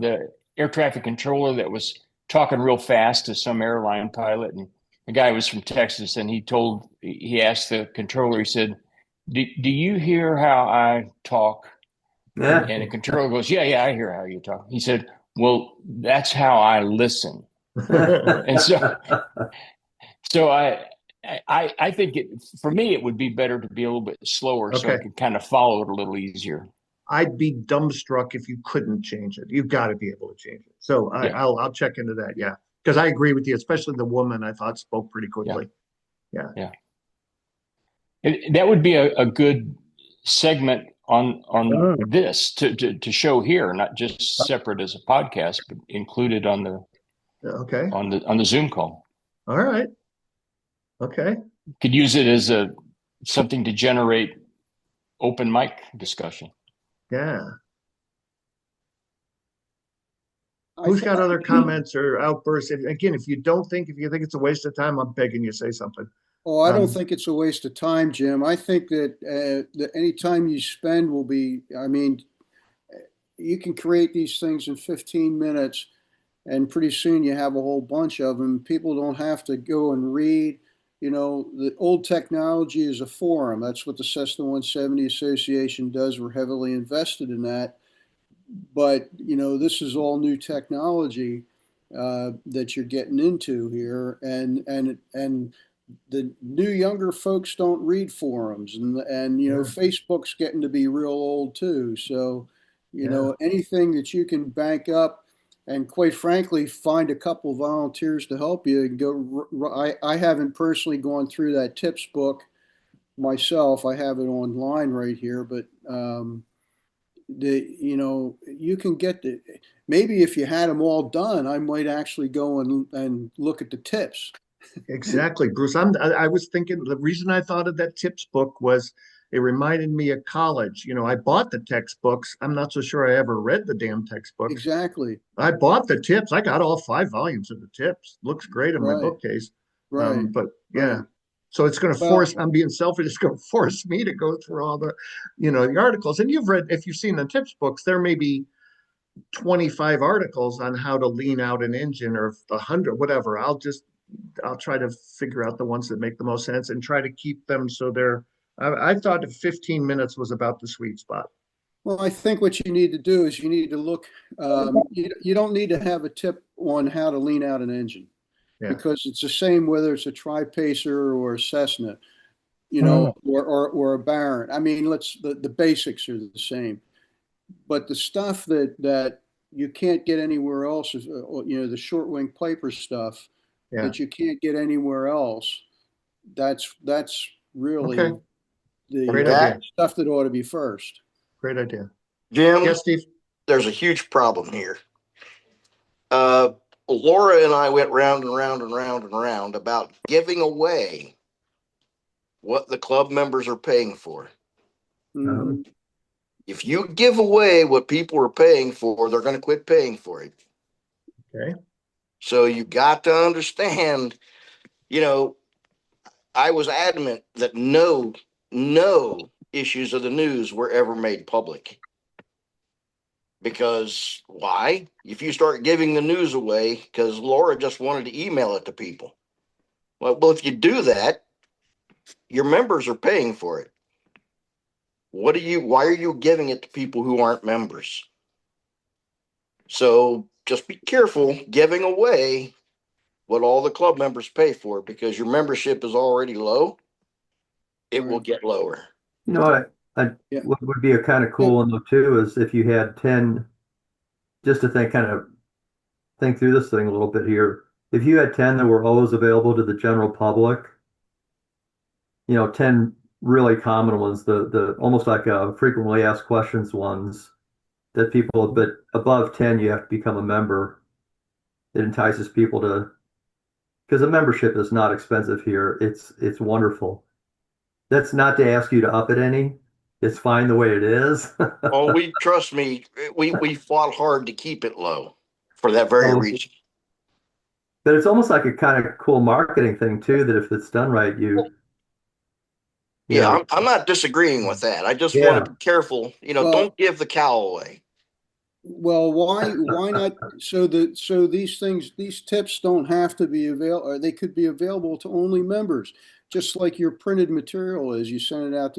[SPEAKER 4] the air traffic controller that was talking real fast to some airline pilot, and the guy was from Texas, and he asked the controller, he said, do you hear how I talk?
[SPEAKER 13] Yeah.
[SPEAKER 4] And the controller goes, yeah, I hear how you talk. He said, well, that's how I listen. And so I think for me, it would be better to be a little bit slower so I could kind of follow it a little easier.
[SPEAKER 1] I'd be dumbstruck if you couldn't change it. You've got to be able to change it. So I'll check into that. Yeah. Because I agree with you, especially the woman I thought spoke pretty quickly. Yeah.
[SPEAKER 4] That would be a good segment on this to show here, not just separate as a podcast, but included on the on the Zoom call.
[SPEAKER 1] All right. Okay.
[SPEAKER 4] Could use it as something to generate open mic discussion.
[SPEAKER 1] Yeah. Who's got other comments or outbursts? If you think it's a waste of time, I'm begging you to say something.
[SPEAKER 17] Oh, I don't think it's a waste of time, Jim. I think that any time you spend will be, you can create these things in 15 minutes and pretty soon you have a whole bunch of them. People don't have to go and read. The old technology is a forum. That's what the Cessna 170 Association does. We're heavily invested in that. But, this is all new technology that you're getting into here. And the new younger folks don't read forums. And Facebook's getting to be real old too. So, anything that you can bank up and quite frankly, find a couple of volunteers to help you and go. I haven't personally gone through that tips book myself. I have it online right here, but you can get maybe if you had them all done, I might actually go and look at the tips.
[SPEAKER 1] Exactly, Bruce. I was thinking the reason I thought of that tips book was it reminded me of college. I bought the textbooks. I'm not so sure I ever read the damn textbooks.
[SPEAKER 17] Exactly.
[SPEAKER 1] I bought the tips. I got all 5 volumes of the tips. Looks great in my bookcase.
[SPEAKER 17] Right.
[SPEAKER 1] But yeah. So it's going to force, I'm being selfish, it's going to force me to go through all the, the articles. And if you've seen the tips books, there may be, 25 articles on how to lean out an engine, or 100, whatever. I'll try to figure out the ones that make the most sense and try to keep them so I thought 15 minutes was about the sweet spot.
[SPEAKER 17] Well, I think what you need to do is you need to look, you don't need to have a tip on how to lean out an engine,
[SPEAKER 1] Yeah.
[SPEAKER 17] because it's the same whether it's a tri-pacer or a Cessna, or a Baron. I mean, the basics are the same, but the stuff that you can't get anywhere else is, the short wing Piper stuff
[SPEAKER 1] Yeah.
[SPEAKER 17] that you can't get anywhere else. That's really
[SPEAKER 1] Okay.
[SPEAKER 17] the
[SPEAKER 1] Great idea.
[SPEAKER 17] stuff that ought to be first.
[SPEAKER 1] Great idea.
[SPEAKER 12] Jim,
[SPEAKER 1] Yes, Steve.
[SPEAKER 12] there's a huge problem here. Laura and I went round and round and round and round about giving away what the club members are paying for.
[SPEAKER 17] Mhm.
[SPEAKER 12] If you give away what people are paying for, they're going to quit paying for it.
[SPEAKER 1] Okay.
[SPEAKER 12] So you got to understand, I was adamant that no issues of the news were ever made public. Because why? If you start giving the news away, because Laura just wanted to email it to people. Well, if you do that, your members are paying for it. Why are you giving it to people who aren't members? So just be careful giving away what all the club members pay for, because your membership is already low. It will get lower.
[SPEAKER 13] You know what? What would be a kind of cool one though too is if you had 10, just to think through this thing a little bit here. If you had 10 that were always available to the general public, 10 really common ones, the almost like frequently asked questions ones that people, but above 10 you have to become a member. It entices people because a membership is not expensive here. It's wonderful. That's not to ask you to up it any. It's fine the way it is.
[SPEAKER 12] Oh, trust me, we fought hard to keep it low for that very reason.
[SPEAKER 13] But it's almost like a kind of cool marketing thing too, that if it's done right,
[SPEAKER 12] I'm not disagreeing with that. I just want to be careful. Don't give the cow away.
[SPEAKER 17] Well, why not? So these tips don't have to be available, or they could be available to only members, just like your printed material is. You send it out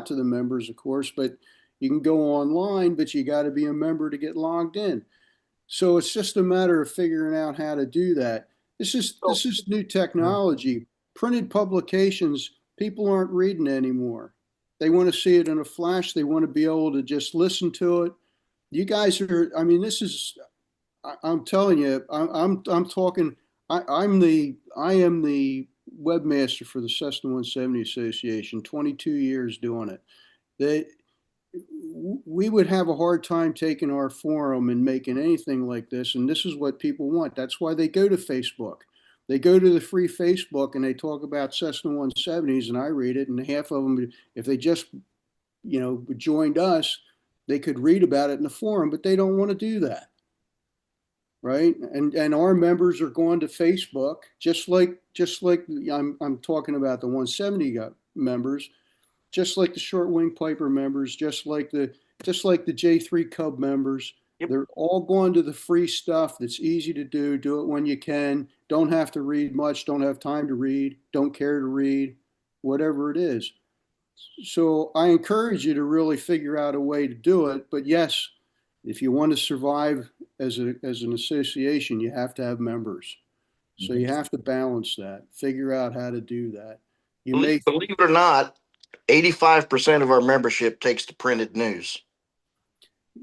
[SPEAKER 17] to the members, of course, but you can go online, but you got to be a member to get logged in. So it's just a matter of figuring out how to do that. This is new technology. Printed publications, people aren't reading anymore. They want to see it in a flash. They want to be able to just listen to it. You guys are, I mean, I'm telling you, I'm talking, I am the webmaster for the Cessna 170 Association, 22 years doing it. We would have a hard time taking our forum and making anything like this. And this is what people want. That's why they go to Facebook. They go to the free Facebook and they talk about Cessna 170s, and I read it. And half of them, if they just, joined us, they could read about it in the forum, but they don't want to do that. Right. And our members are going to Facebook, just like I'm talking about the 170 members, just like the short wing Piper members, just like the J3 Cub members. Yep. They're all going to the free stuff that's easy to do. Do it when you can. Don't have to read much. Don't have time to read. Don't care to read, whatever it is. So I encourage you to really figure out a way to do it. But yes, if you want to survive as an association, you have to have members. So you have to balance that. Figure out how to do that.
[SPEAKER 12] Believe it or not, 85% of our membership takes the printed news.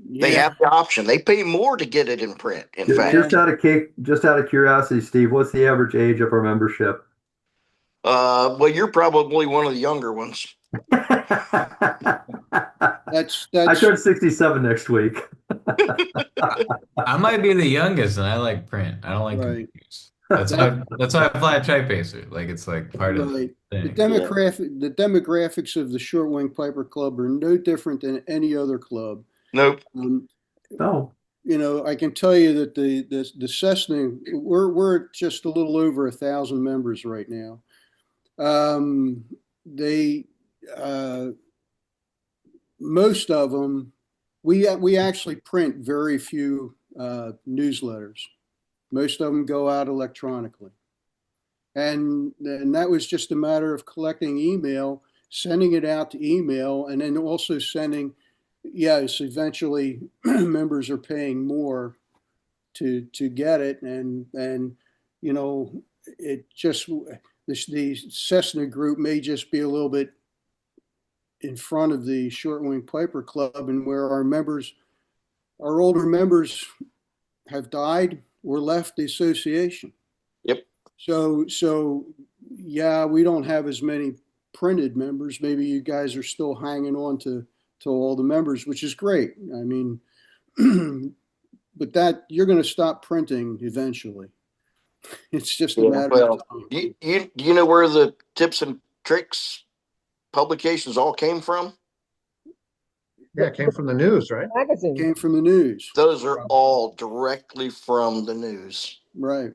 [SPEAKER 12] Yeah. They have the option. They pay more to get it in print. In fact,
[SPEAKER 13] just out of curiosity, Steve, what's the average age of our membership?
[SPEAKER 12] Well, you're probably one of the younger ones.
[SPEAKER 17] That's
[SPEAKER 13] I turn 67 next week.
[SPEAKER 10] I might be the youngest, and I like print. I don't like news. That's why I fly a tri-pacer. Like, it's like part of the thing.
[SPEAKER 17] The demographics of the Short Wing Piper Club are no different than any other club.
[SPEAKER 12] Nope.
[SPEAKER 17] I can tell you that the Cessna, we're just a little over 1,000 members right now. Most of them We actually print very few newsletters. Most of them go out electronically. And that was just a matter of collecting email, sending it out to email, and then also sending, yes, eventually members are paying more to get it. And you know, it just, the Cessna group may just be a little bit in front of the Short Wing Piper Club, and where our older members have died or left the association.
[SPEAKER 12] Yep.
[SPEAKER 17] So yeah, we don't have as many printed members. Maybe you guys are still hanging on to all the members, which is great. I mean, but that you're going to stop printing eventually. It's just a matter of time.
[SPEAKER 12] Do you know where the tips and tricks publications all came from?
[SPEAKER 1] Yeah, it came from the news, right?
[SPEAKER 3] Magazine.
[SPEAKER 17] Came from the news.
[SPEAKER 12] Those are all directly from the news.
[SPEAKER 17] Right.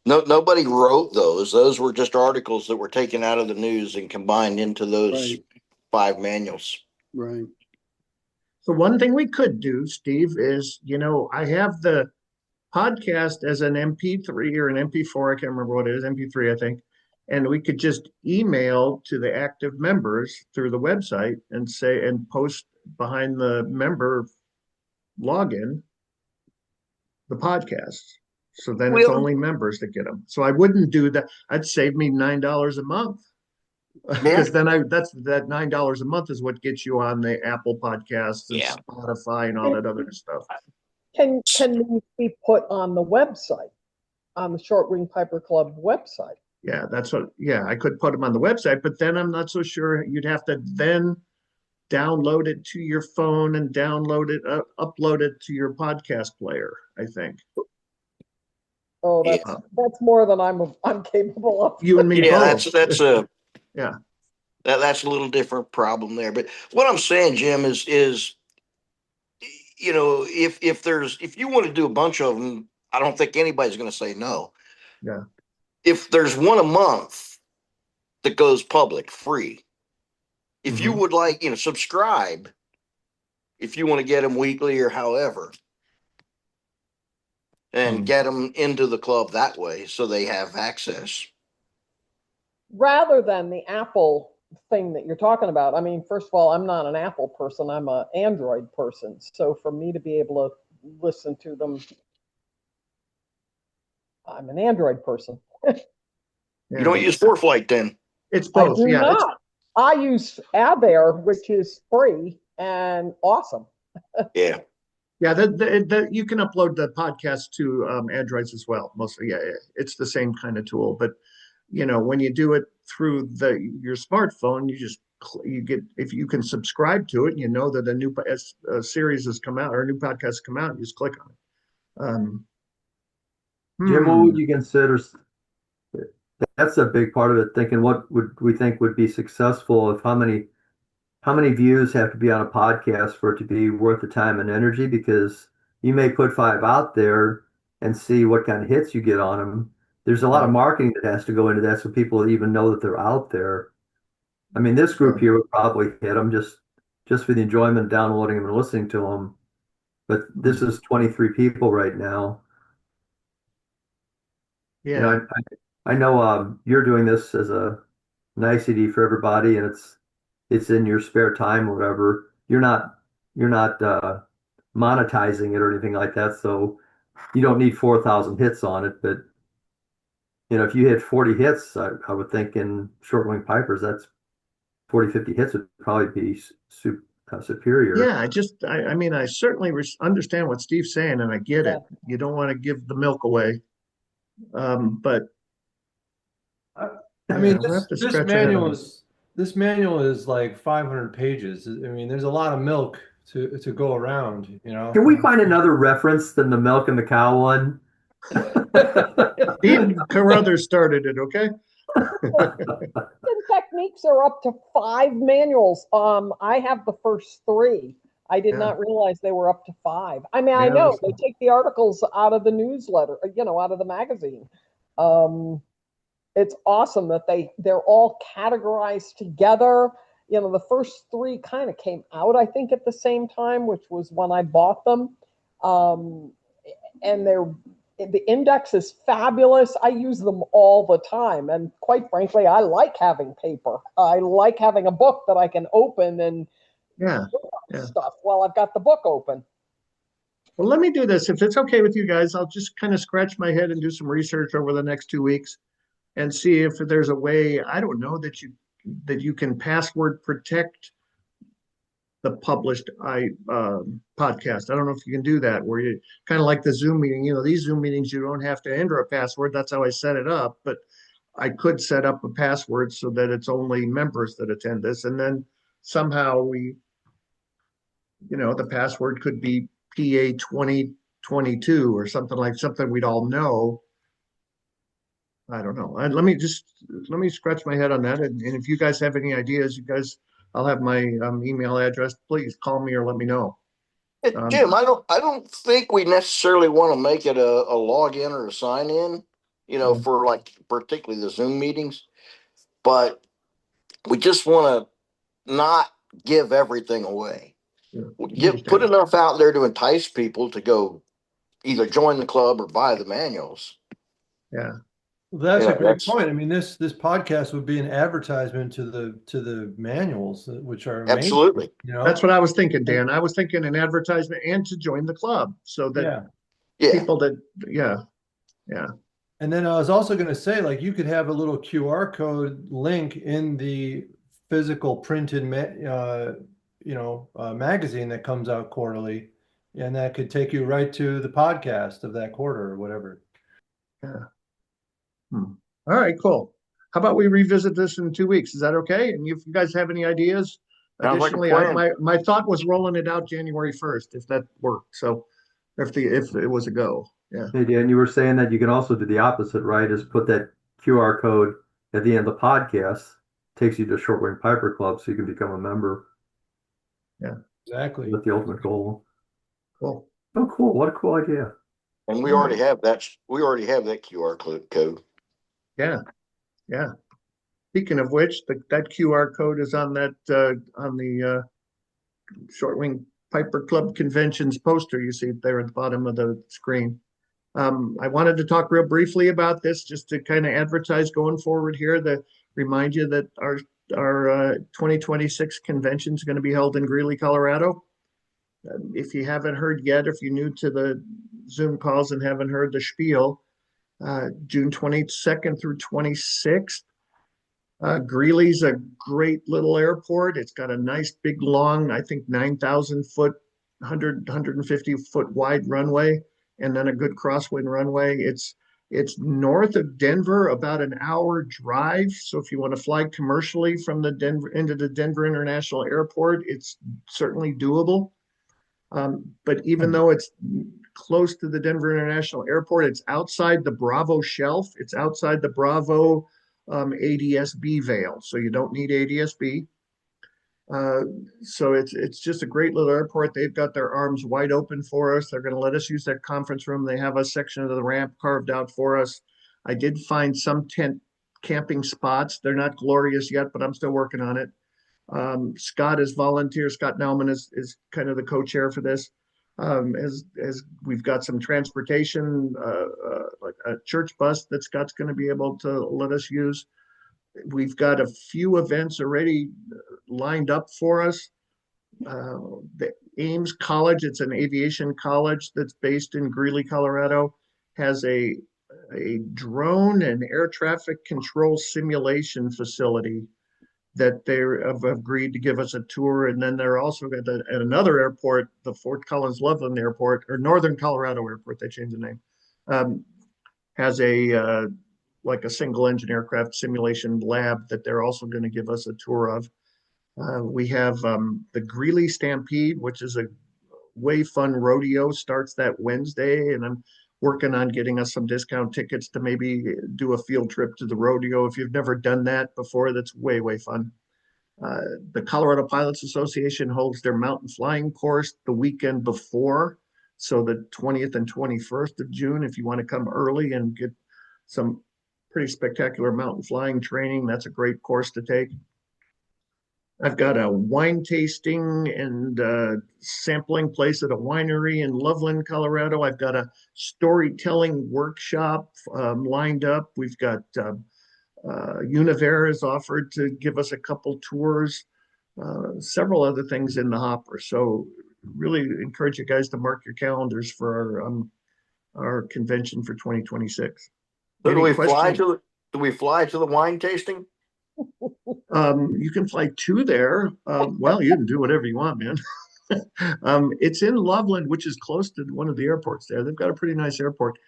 [SPEAKER 12] Nobody wrote those. Those were just articles that were taken out of the news and combined into those 5 manuals.
[SPEAKER 17] Right.
[SPEAKER 1] So one thing we could do, Steve, is, you know, I have the podcast as an MP3 or an MP4. I can't remember what it is, MP3, I think. And we could just email to the active members through the website and say, and post behind the member login the podcast. So then it's only members that get them. So I wouldn't do that. I'd save me $9 a month. Because then that's that $9 a month is what gets you on the Apple Podcasts and Spotify and all that other stuff.
[SPEAKER 3] Can these be put on the website, on the Short Wing Piper Club website?
[SPEAKER 1] Yeah, that's what. Yeah, I could put them on the website, but then I'm not so sure. You'd have to then download it to your phone and download it, upload it to your podcast player, I think.
[SPEAKER 3] Oh, that's more than I'm capable of.
[SPEAKER 1] You and me both.
[SPEAKER 12] That's a
[SPEAKER 1] yeah.
[SPEAKER 12] That's a little different problem there. But what I'm saying, Jim, is you know, if you want to do a bunch of them, I don't think anybody's going to say no.
[SPEAKER 1] Yeah.
[SPEAKER 12] If there's one a month that goes public free, if you would like, you know, subscribe, if you want to get them weekly or however, and get them into the club that way so they have access.
[SPEAKER 3] Rather than the Apple thing that you're talking about. I mean, first of all, I'm not an Apple person. I'm an Android person. So for me to be able to listen to them, I'm an Android person.
[SPEAKER 12] You don't use ForeFlight then?
[SPEAKER 1] It's both.
[SPEAKER 3] I do not. I use AdAir, which is free and awesome.
[SPEAKER 12] Yeah.
[SPEAKER 1] Yeah, you can upload the podcast to Androids as well. Mostly, yeah, it's the same kind of tool. But you know, when you do it through your smartphone, you get, if you can subscribe to it, and you know that a new series has come out or a new podcast has come out, you just click on it.
[SPEAKER 13] Jim, what would you consider? That's a big part of it. Thinking what would we think would be successful, if how many views have to be on a podcast for it to be worth the time and energy? Because you may put 5 out there and see what kind of hits you get on them. There's a lot of marketing that has to go into that so people even know that they're out there. I mean, this group here would probably hit them just for the enjoyment of downloading them and listening to them. But this is 23 people right now.
[SPEAKER 1] Yeah.
[SPEAKER 13] You know, I know you're doing this as a nicety for everybody, and it's in your spare time or whatever. You're not monetizing it or anything like that, so you don't need 4,000 hits on it. But you know, if you hit 40 hits, I would think in Short Wing Pipers, that's 40, 50 hits would probably be superior.
[SPEAKER 1] Yeah, I mean, I certainly understand what Steve's saying, and I get it. You don't want to give the milk away, but
[SPEAKER 7] I mean, this manual is like 500 pages. I mean, there's a lot of milk to go around. You know,
[SPEAKER 13] can we find another reference than the milk and the cow one?
[SPEAKER 1] Dean Carruthers started it, okay?
[SPEAKER 3] Techniques are up to 5 manuals. I have the first 3. I did not realize they were up to 5. I mean, I know they take the articles out of the newsletter, you know, out of the magazine. It's awesome that they're all categorized together. the first three kind of came out, I think, at the same time, which was when I bought them. And the index is fabulous. I use them all the time. And quite frankly, I like having paper. I like having a book that I can open and stuff while I've got the book open.
[SPEAKER 1] Well, let me do this. If it's okay with you guys, I'll just kind of scratch my head and do some research over the next 2 weeks and see if there's a way, I don't know, that you can password protect the published podcast. I don't know if you can do that, where you kind of like the Zoom meeting. These Zoom meetings, you don't have to enter a password. That's how I set it up. But I could set up a password so that it's only members that attend this. And then somehow the password could be PA 2022 or something we'd all know. I don't know. Let me scratch my head on that. And if you guys have any ideas, I'll have my email address. Please call me or let me know.
[SPEAKER 12] Jim, I don't think we necessarily want to make it a login or a sign in, for like particularly the Zoom meetings, but we just want to not give everything away. Put enough out there to entice people to go either join the club or buy the manuals.
[SPEAKER 1] Yeah.
[SPEAKER 7] That's a great point. I mean, this podcast would be an advertisement to the manuals, which are amazing.
[SPEAKER 12] Absolutely.
[SPEAKER 1] That's what I was thinking, Dan. I was thinking an advertisement and to join the club so that people
[SPEAKER 7] And then I was also going to say, like, you could have a little QR code link in the physical printed magazine that comes out quarterly, and that could take you right to the podcast of that quarter or whatever.
[SPEAKER 1] Yeah. All right, cool. How about we revisit this in 2 weeks? Is that okay? And if you guys have any ideas, additionally, my thought was rolling it out January 1st, if that worked. So if it was a go, yeah.
[SPEAKER 13] Hey, Dan, you were saying that you can also do the opposite, right? Is put that QR code at the end of the podcast, takes you to Shortwing Piper Club, so you can become a member.
[SPEAKER 1] Yeah,
[SPEAKER 7] exactly.
[SPEAKER 13] That's the ultimate goal.
[SPEAKER 1] Cool.
[SPEAKER 13] Oh, cool! What a cool idea.
[SPEAKER 12] And we already have that. We already have that QR code.
[SPEAKER 1] Yeah. Speaking of which, that QR code is on that on the Shortwing Piper Club conventions poster. You see it there at the bottom of the screen. I wanted to talk real briefly about this, just to kind of advertise going forward here. To remind you that our 2026 convention is going to be held in Greeley, Colorado. If you haven't heard yet, if you're new to the Zoom calls and haven't heard the spiel, June 22nd through 26th. Greeley's a great little airport. It's got a nice big long, I think 9,000 foot, 150 foot wide runway, and then a good crosswind runway. It's north of Denver, about an hour drive. So if you want to fly commercially from the Denver into the Denver International Airport, it's certainly doable. But even though it's close to the Denver International Airport, it's outside the Bravo shelf. It's outside the Bravo ADSB veil, so you don't need ADSB. So it's just a great little airport. They've got their arms wide open for us. They're going to let us use their conference room. They have a section of the ramp carved out for us. I did find some tent camping spots. They're not glorious yet, but I'm still working on it. Scott is volunteer. Scott Nauman is kind of the co-chair for this. As we've got some transportation, like a church bus that Scott's going to be able to let us use. We've got a few events already lined up for us. The Ames College, it's an aviation college that's based in Greeley, Colorado, has a drone and air traffic control simulation facility that they have agreed to give us a tour. And then they're also at another airport, the Fort Collins Loveland Airport, or Northern Colorado Airport, they changed the name, has like a single engine aircraft simulation lab that they're also going to give us a tour of. We have the Greeley Stampede, which is a way fun rodeo, starts that Wednesday, and I'm working on getting us some discount tickets to maybe do a field trip to the rodeo. If you've never done that before, that's way, way fun. The Colorado Pilots Association holds their mountain flying course the weekend before. So the 20th and 21st of June, if you want to come early and get some pretty spectacular mountain flying training, that's a great course to take. I've got a wine tasting and sampling place at a winery in Loveland, Colorado. I've got a storytelling workshop lined up. We've got Univer has offered to give us a couple tours, several other things in the hopper. So really encourage you guys to mark your calendars for our convention for 2026.
[SPEAKER 12] So
[SPEAKER 1] Any questions?
[SPEAKER 12] do we fly to the wine tasting?
[SPEAKER 1] You can fly to there. Well, you can do whatever you want, man. It's in Loveland, which is close to one of the airports there. They've got a pretty nice airport.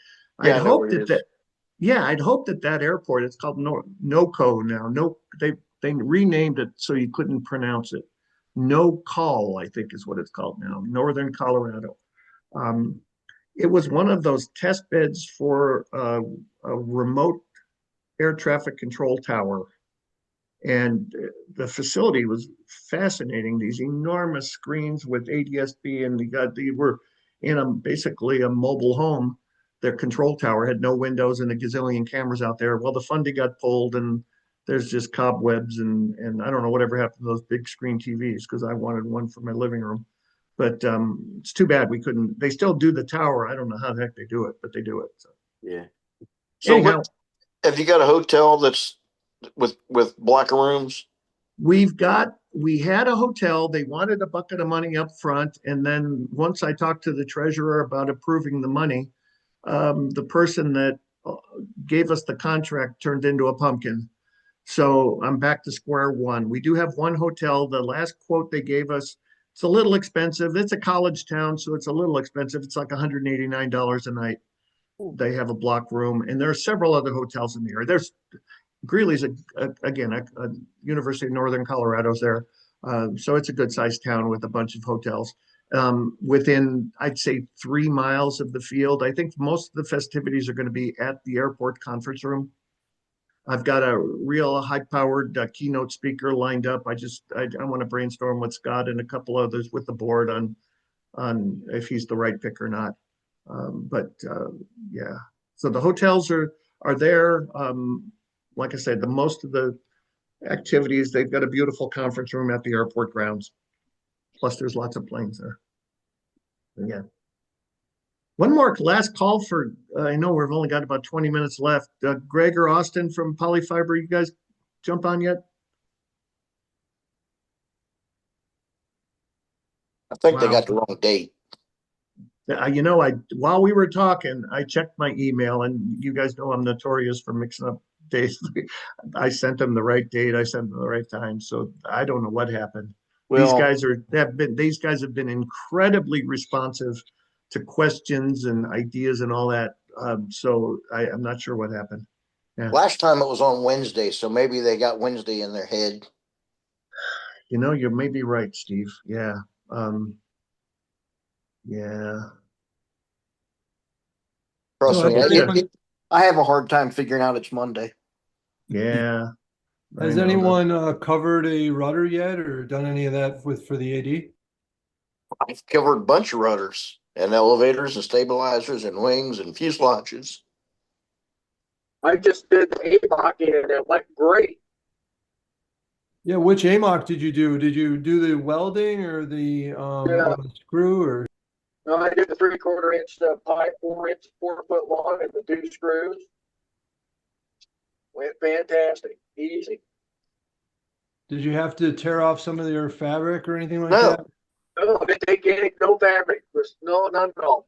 [SPEAKER 12] Yeah,
[SPEAKER 1] I'd
[SPEAKER 12] I know
[SPEAKER 1] hope
[SPEAKER 12] where it
[SPEAKER 1] that
[SPEAKER 12] is.
[SPEAKER 1] I'd hope that airport, it's called NOCO now. No, they renamed it so you couldn't pronounce it. No Call, I think is what it's called now, Northern Colorado. Um, it was one of those test beds for a remote air traffic control tower. And the facility was fascinating. These enormous screens with ADS-B, and they were in basically a mobile home. Their control tower had no windows and a gazillion cameras out there. Well, the funding got pulled, and there's just cobwebs, and I don't know whatever happened to those big screen TVs because I wanted one for my living room. But it's too bad we couldn't. They still do the tower. I don't know how the heck they do it, but they do it. So.
[SPEAKER 12] Yeah. So
[SPEAKER 1] Anyhow,
[SPEAKER 12] what have you got a hotel that's with locker rooms?
[SPEAKER 1] we had a hotel. They wanted a bucket of money up front. And then once I talked to the treasurer about approving the money, the person that gave us the contract turned into a pumpkin. So I'm back to square one. We do have one hotel. The last quote they gave us, it's a little expensive. It's a college town, so it's a little expensive. It's like $189 a night. They have a block room, and there are several other hotels in the area. There's Greeley's again a University of Northern Colorado's there, so it's a good sized town with a bunch of hotels. Within, I'd say, 3 miles of the field. I think most of the festivities are going to be at the airport conference room. I've got a real high-powered keynote speaker lined up. I want to brainstorm with Scott and a couple others with the board on if he's the right pick or not. Yeah, so the hotels are there. Like I said, the most of the activities, they've got a beautiful conference room at the airport grounds. Plus, there's lots of planes there. Yeah. One more last call for, I know we've only got about 20 minutes left. Greg or Austin from Polyfiber, you guys jump on yet?
[SPEAKER 12] I think they got the wrong date.
[SPEAKER 1] While we were talking, I checked my email, and you guys know I'm notorious for mixing up dates. I sent them the right date. I sent them the right time. So I don't know what happened.
[SPEAKER 12] Well,
[SPEAKER 1] these guys have been incredibly responsive to questions and ideas and all that. So I'm not sure what happened. Yeah.
[SPEAKER 12] Last time it was on Wednesday, so maybe they got Wednesday in their head.
[SPEAKER 1] You may be right, Steve. Yeah. Yeah.
[SPEAKER 12] Trust me, I have a hard time figuring out it's Monday.
[SPEAKER 1] Yeah.
[SPEAKER 7] Has anyone covered a rudder yet or done any of that for the AD?
[SPEAKER 12] I've covered a bunch of rudders and elevators and stabilizers and wings and fuselages.
[SPEAKER 14] I just did the AMOC and it went great.
[SPEAKER 7] Yeah, which AMOC did you do? Did you do the welding or the on the screw or?
[SPEAKER 14] No, I did the 3/4 inch pipe, 4 inch, 4 foot long, and the 2 screws. Went fantastic, easy.
[SPEAKER 7] Did you have to tear off some of your fabric or anything like
[SPEAKER 14] No.
[SPEAKER 7] that?
[SPEAKER 14] No, I didn't take any, no fabric. None at all.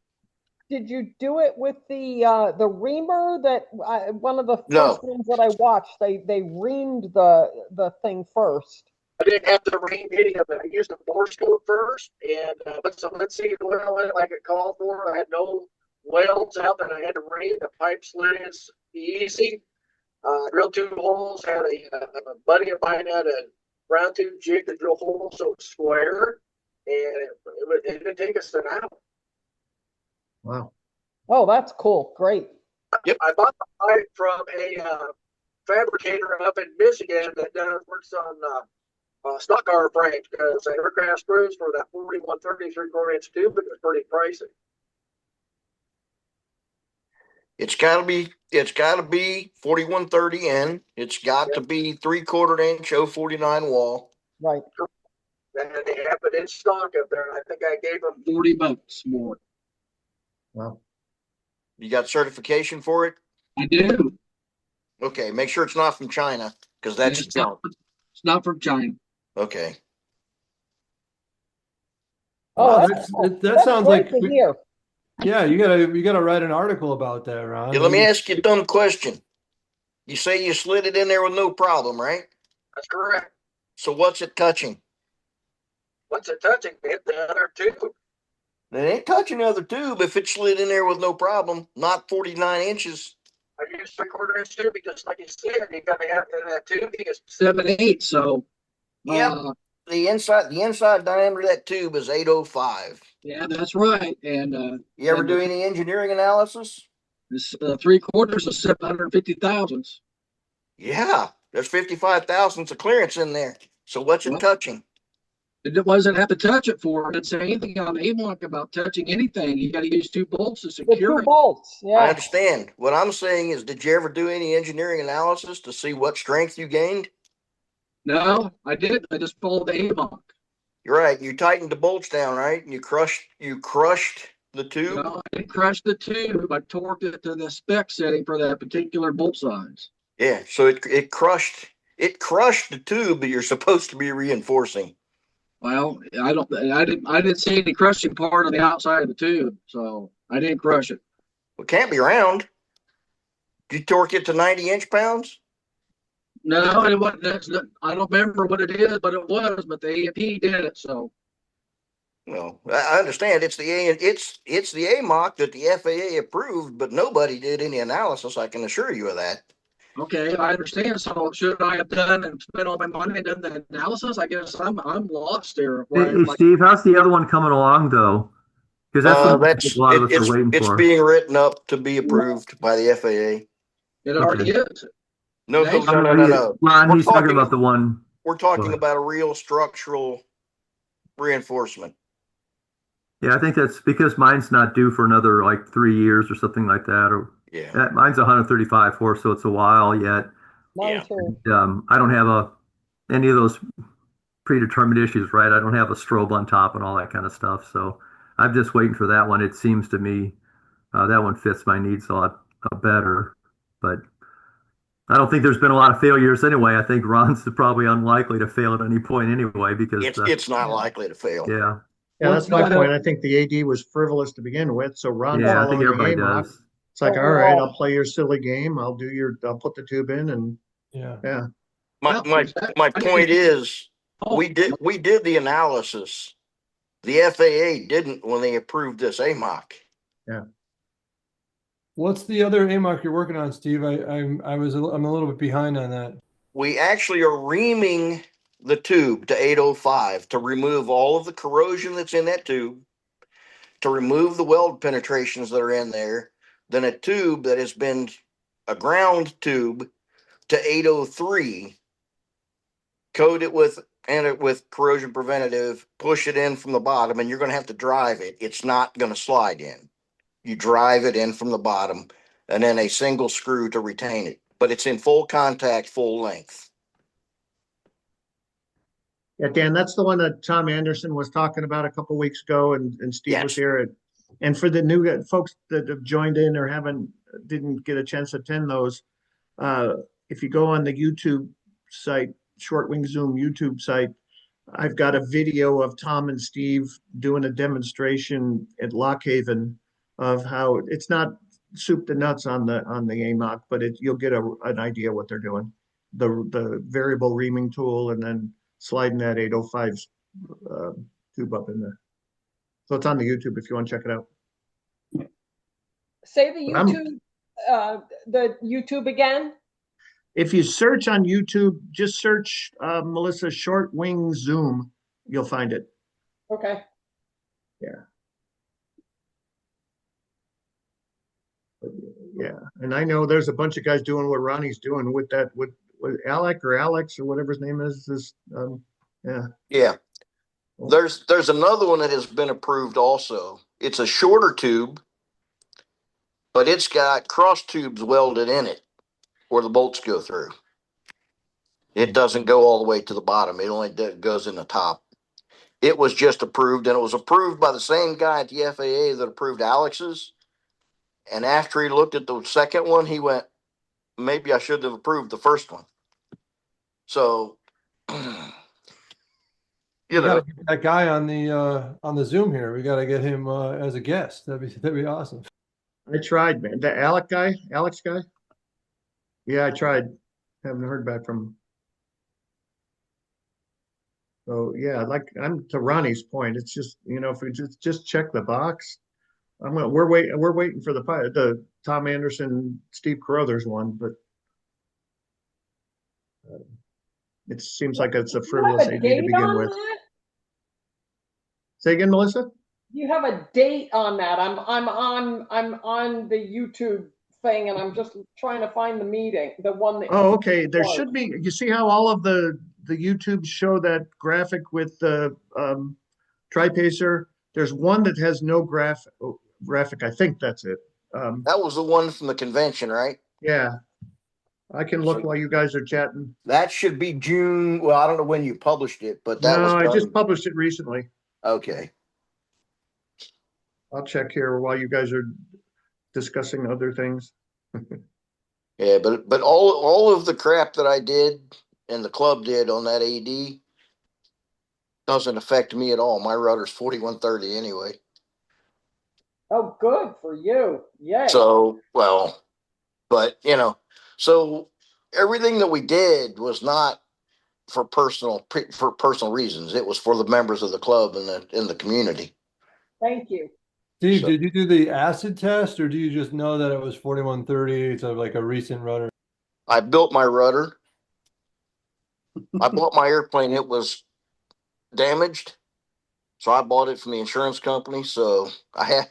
[SPEAKER 3] Did you do it with the reamer that one of the
[SPEAKER 12] No.
[SPEAKER 3] first ones that I watched? They reamed the thing first.
[SPEAKER 14] I didn't have to ream any of it. I used a bore scope first and put some linseed oil in it like it called for. I had no welds out that I had to ream. The pipe slid in easy. Drilled 2 holes. Had a buddy of mine had a round tube jig to drill holes so it's square, and it didn't take us an hour.
[SPEAKER 1] Wow.
[SPEAKER 3] Oh, that's cool. Great.
[SPEAKER 12] Yep.
[SPEAKER 14] I bought the pipe from a fabricator up in Michigan that works on stock car frames because aircraft screws for that 4130 3/4 inch tube is pretty pricey.
[SPEAKER 12] It's got to be 4130 in. It's got to be 3/4 inch 049 wall.
[SPEAKER 3] Right.
[SPEAKER 14] And they have it in stock up there. And I think I gave them $40 more.
[SPEAKER 1] Wow.
[SPEAKER 12] You got certification for it?
[SPEAKER 14] I do.
[SPEAKER 12] Okay, make sure it's not from China because that's
[SPEAKER 14] It's not,
[SPEAKER 12] junk.
[SPEAKER 14] it's not from China.
[SPEAKER 12] Okay.
[SPEAKER 3] Oh,
[SPEAKER 7] Wow,
[SPEAKER 3] that's,
[SPEAKER 7] that
[SPEAKER 3] that's
[SPEAKER 7] sounds
[SPEAKER 3] great
[SPEAKER 7] like
[SPEAKER 3] to hear.
[SPEAKER 7] yeah, you gotta write an article about that, Ron.
[SPEAKER 12] Yeah, let me
[SPEAKER 7] Maybe-
[SPEAKER 12] ask you a dumb question. You say you slid it in there with no problem, right?
[SPEAKER 14] That's correct.
[SPEAKER 12] So what's it touching?
[SPEAKER 14] What's it touching? Hit the other tube.
[SPEAKER 12] It ain't touching the other tube if it slid in there with no problem, not 49 inches.
[SPEAKER 14] I use 3/4 inch tube because, like you said, you got to have that tube is 7/8. So,
[SPEAKER 12] Yep. The inside diameter of that tube is 805.
[SPEAKER 14] yeah, that's right. And
[SPEAKER 12] You ever do any engineering analysis?
[SPEAKER 14] This 3/4 is 750 thousandths.
[SPEAKER 12] Yeah, there's 55 thousandths of clearance in there. So what's it touching?
[SPEAKER 14] It doesn't have to touch it for. It didn't say anything on AMOC about touching anything. You got to use 2 bolts to
[SPEAKER 3] The
[SPEAKER 14] secure
[SPEAKER 3] 2
[SPEAKER 14] it.
[SPEAKER 3] bolts. Yeah.
[SPEAKER 12] I understand. What I'm saying is, did you ever do any engineering analysis to see what strength you gained?
[SPEAKER 14] No, I didn't. I just followed the AMOC.
[SPEAKER 12] You're right. You tightened the bolts down, right? And you crushed the tube.
[SPEAKER 14] No, I didn't crush the tube. I torqued it to the spec setting for that particular bolt size.
[SPEAKER 12] Yeah. So it crushed the tube that you're supposed to be reinforcing.
[SPEAKER 14] Well, I didn't see any crushing part of the outside of the tube, so I didn't crush it.
[SPEAKER 12] It can't be round. Did you torque it to 90 inch-pounds?
[SPEAKER 14] No, it wasn't. I don't remember what it is, but it was. But the A&P did it, so.
[SPEAKER 12] Well, I understand it's the AMOC that the FAA approved, but nobody did any analysis. I can assure you of that.
[SPEAKER 14] Okay, I understand. So should I have done and spent all my money and done the analysis? I guess I'm lost here.
[SPEAKER 13] Hey, Steve, how's the other one coming along though? Because that's what a lot of us are waiting
[SPEAKER 12] it's
[SPEAKER 13] for.
[SPEAKER 12] being written up to be approved by the FAA.
[SPEAKER 14] It already is.
[SPEAKER 12] No.
[SPEAKER 13] Ron, he's talking about the one.
[SPEAKER 12] We're talking about a real structural reinforcement.
[SPEAKER 13] Yeah, I think that's because mine's not due for another like 3 years or something like that. Or
[SPEAKER 12] yeah,
[SPEAKER 13] mine's 135 horse, so it's a while yet.
[SPEAKER 3] Mine too.
[SPEAKER 13] And, I don't have any of those predetermined issues, right? I don't have a strobe on top and all that kind of stuff. So I'm just waiting for that one. It seems to me that one fits my needs a lot better. But I don't think there's been a lot of failures anyway. I think Ron's probably unlikely to fail at any point anyway because
[SPEAKER 12] it's not likely to fail.
[SPEAKER 13] Yeah.
[SPEAKER 1] Yeah, that's my point. I think the AD was frivolous to begin with. So Ron
[SPEAKER 13] Yeah, I
[SPEAKER 1] following
[SPEAKER 13] think everybody
[SPEAKER 1] the AMOC,
[SPEAKER 13] does.
[SPEAKER 1] it's like, all right, I'll play your silly game. I'll put the tube in and
[SPEAKER 7] yeah.
[SPEAKER 12] My point is we did the analysis. The FAA didn't when they approved this AMOC.
[SPEAKER 1] Yeah.
[SPEAKER 7] What's the other AMOC you're working on, Steve? I'm a little bit behind on that.
[SPEAKER 12] We actually are reaming the tube to 805 to remove all of the corrosion that's in that tube, to remove the weld penetrations that are in there, then a tube that has been a ground tube to 803, coat it with corrosion preventative, push it in from the bottom, and you're going to have to drive it. It's not going to slide in. You drive it in from the bottom and then a single screw to retain it, but it's in full contact, full length.
[SPEAKER 1] Yeah, Dan, that's the one that Tom Anderson was talking about a couple weeks ago, and Steve was here. And for the new folks that have joined in or didn't get a chance to attend those, if you go on the YouTube site, Short Wing Zoom YouTube site, I've got a video of Tom and Steve doing a demonstration at Lock Haven of how it's not soup to nuts on the AMOC, but you'll get an idea what they're doing. The variable reaming tool and then sliding that 805 tube up in there. So it's on the YouTube if you want to check it out.
[SPEAKER 3] Say the YouTube again.
[SPEAKER 1] If you search on YouTube, just search Melissa Short Wing Zoom, you'll find it.
[SPEAKER 3] Okay.
[SPEAKER 1] Yeah. Yeah, and I know there's a bunch of guys doing what Ronnie's doing with Alex or whatever his name is.
[SPEAKER 12] Yeah. There's another one that has been approved also. It's a shorter tube, but it's got cross tubes welded in it where the bolts go through. It doesn't go all the way to the bottom. It only goes in the top. It was just approved, and it was approved by the same guy at the FAA that approved Alex's. And after he looked at the second one, he went, maybe I should have approved the first one. So,
[SPEAKER 7] We gotta get that guy on the Zoom here. We gotta get him as a guest. That'd be awesome.
[SPEAKER 1] I tried, man. The Alex guy. Yeah, I tried. Haven't heard back from him. So yeah, like I'm to Ronnie's point. It's just, if we just check the box. We're waiting for the Tom Anderson, Steve Carruthers one, but it seems like it's a frivolous AD to begin with. Say again, Melissa?
[SPEAKER 3] You have a date on that. I'm on the YouTube thing, and I'm just trying to find the meeting, the one that.
[SPEAKER 1] Oh, okay. There should be. You see how all of the YouTubes show that graphic with the TriPacer? There's one that has no graphic. I think that's it.
[SPEAKER 12] that was the one from the convention, right?
[SPEAKER 1] Yeah. I can look while you guys are chatting.
[SPEAKER 12] That should be June. Well, I don't know when you published it, but that was
[SPEAKER 1] No,
[SPEAKER 12] done.
[SPEAKER 1] I just published it recently.
[SPEAKER 12] Okay.
[SPEAKER 1] I'll check here while you guys are discussing other things.
[SPEAKER 12] Yeah, but all of the crap that I did and the club did on that AD doesn't affect me at all. My rudder's 4130 anyway.
[SPEAKER 3] Oh, good for you. Yay.
[SPEAKER 12] So, well, but so everything that we did was not for personal reasons. It was for the members of the club and in the community.
[SPEAKER 3] Thank you.
[SPEAKER 7] Steve, did you do the acid test, or do you just know that it was 4130? It's like a recent rudder.
[SPEAKER 12] I built my rudder. I bought my airplane. It was damaged, so I bought it from the insurance company. So I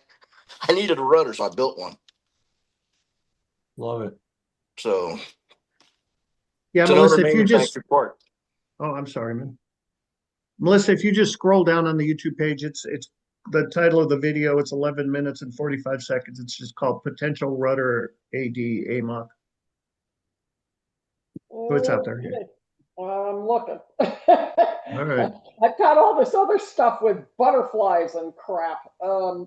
[SPEAKER 12] needed a rudder, so I built one.
[SPEAKER 7] Love it.
[SPEAKER 12] So
[SPEAKER 1] yeah,
[SPEAKER 12] it's
[SPEAKER 1] Melissa, if you just
[SPEAKER 12] report.
[SPEAKER 1] Oh, I'm sorry, man. Melissa, if you just scroll down on the YouTube page, it's the title of the video. It's 11 minutes and 45 seconds. It's just called Potential Rudder AD AMOC. So it's out there. Yeah.
[SPEAKER 3] I'm looking.
[SPEAKER 1] All right.
[SPEAKER 3] I've got all this other stuff with butterflies and crap.
[SPEAKER 1] I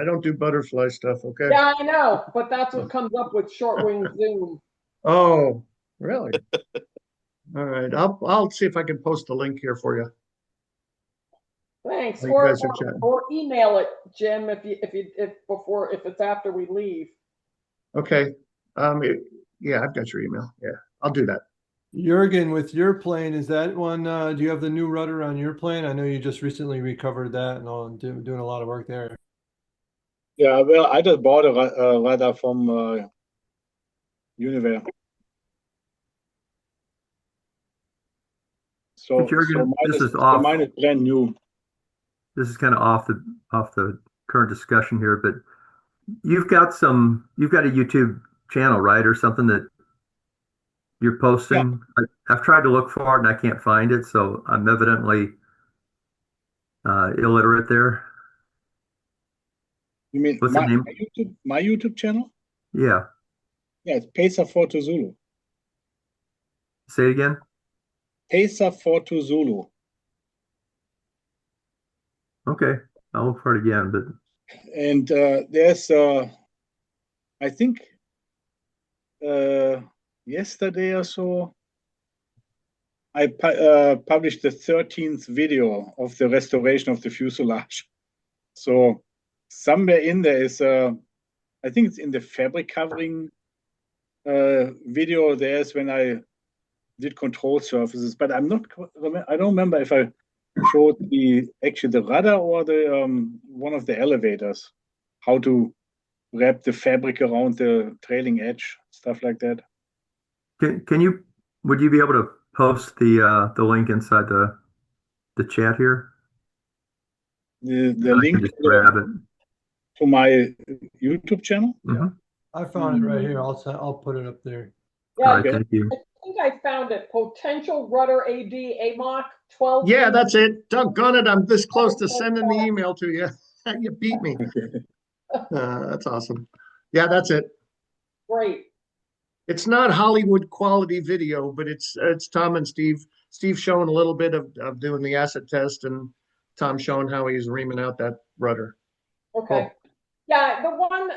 [SPEAKER 1] don't do butterfly stuff. Okay.
[SPEAKER 3] Yeah, I know, but that's what comes up with short wing zoom.
[SPEAKER 1] Oh, really? All right. I'll see if I can post the link here for you.
[SPEAKER 3] Thanks.
[SPEAKER 1] Or
[SPEAKER 3] email it, Jim, if it's after we leave.
[SPEAKER 1] Okay. Yeah, I've got your email. Yeah, I'll do that.
[SPEAKER 7] Jurgen, with your plane, is that one? Do you have the new rudder on your plane? I know you just recently recovered that and all, doing a lot of work there.
[SPEAKER 18] Yeah, well, I just bought a rudder from Univer. So,
[SPEAKER 13] Jurgen,
[SPEAKER 18] mine is brand new.
[SPEAKER 13] This is kind of off the current discussion here, but you've got a YouTube channel, right, or something that you're posting? Yeah. I've tried to look for it and I can't find it, so I'm evidently illiterate there.
[SPEAKER 18] You mean
[SPEAKER 13] what's the name?
[SPEAKER 18] My YouTube channel?
[SPEAKER 13] Yeah.
[SPEAKER 18] Yeah, it's Pacer 42 Zulu.
[SPEAKER 13] Say it again.
[SPEAKER 18] Pacer 42 Zulu.
[SPEAKER 13] Okay, I'll look for it again. But
[SPEAKER 18] and there's I think yesterday or so I published the 13th video of the restoration of the fuselage. So somewhere in there is I think it's in the fabric covering video. There's when I did control surfaces, but I don't remember if I showed the rudder or the one of the elevators, how to wrap the fabric around the trailing edge, stuff like that.
[SPEAKER 13] Would you be able to post the link inside the chat here?
[SPEAKER 18] The link to my YouTube channel.
[SPEAKER 13] Mm-hmm.
[SPEAKER 7] Yeah, I found it right here. I'll put it up there.
[SPEAKER 3] Yeah,
[SPEAKER 13] all right, thank you.
[SPEAKER 3] I think I found it. Potential Rudder AD AMOC 12.
[SPEAKER 1] Yeah, that's it. Doggone it. I'm this close to sending the email to you. You beat me. That's awesome. Yeah, that's it.
[SPEAKER 3] Great.
[SPEAKER 1] It's not Hollywood quality video, but it's Tom and Steve. Steve showing a little bit of doing the acid test, and Tom showing how he's reaming out that rudder.
[SPEAKER 3] Okay. Yeah, the one,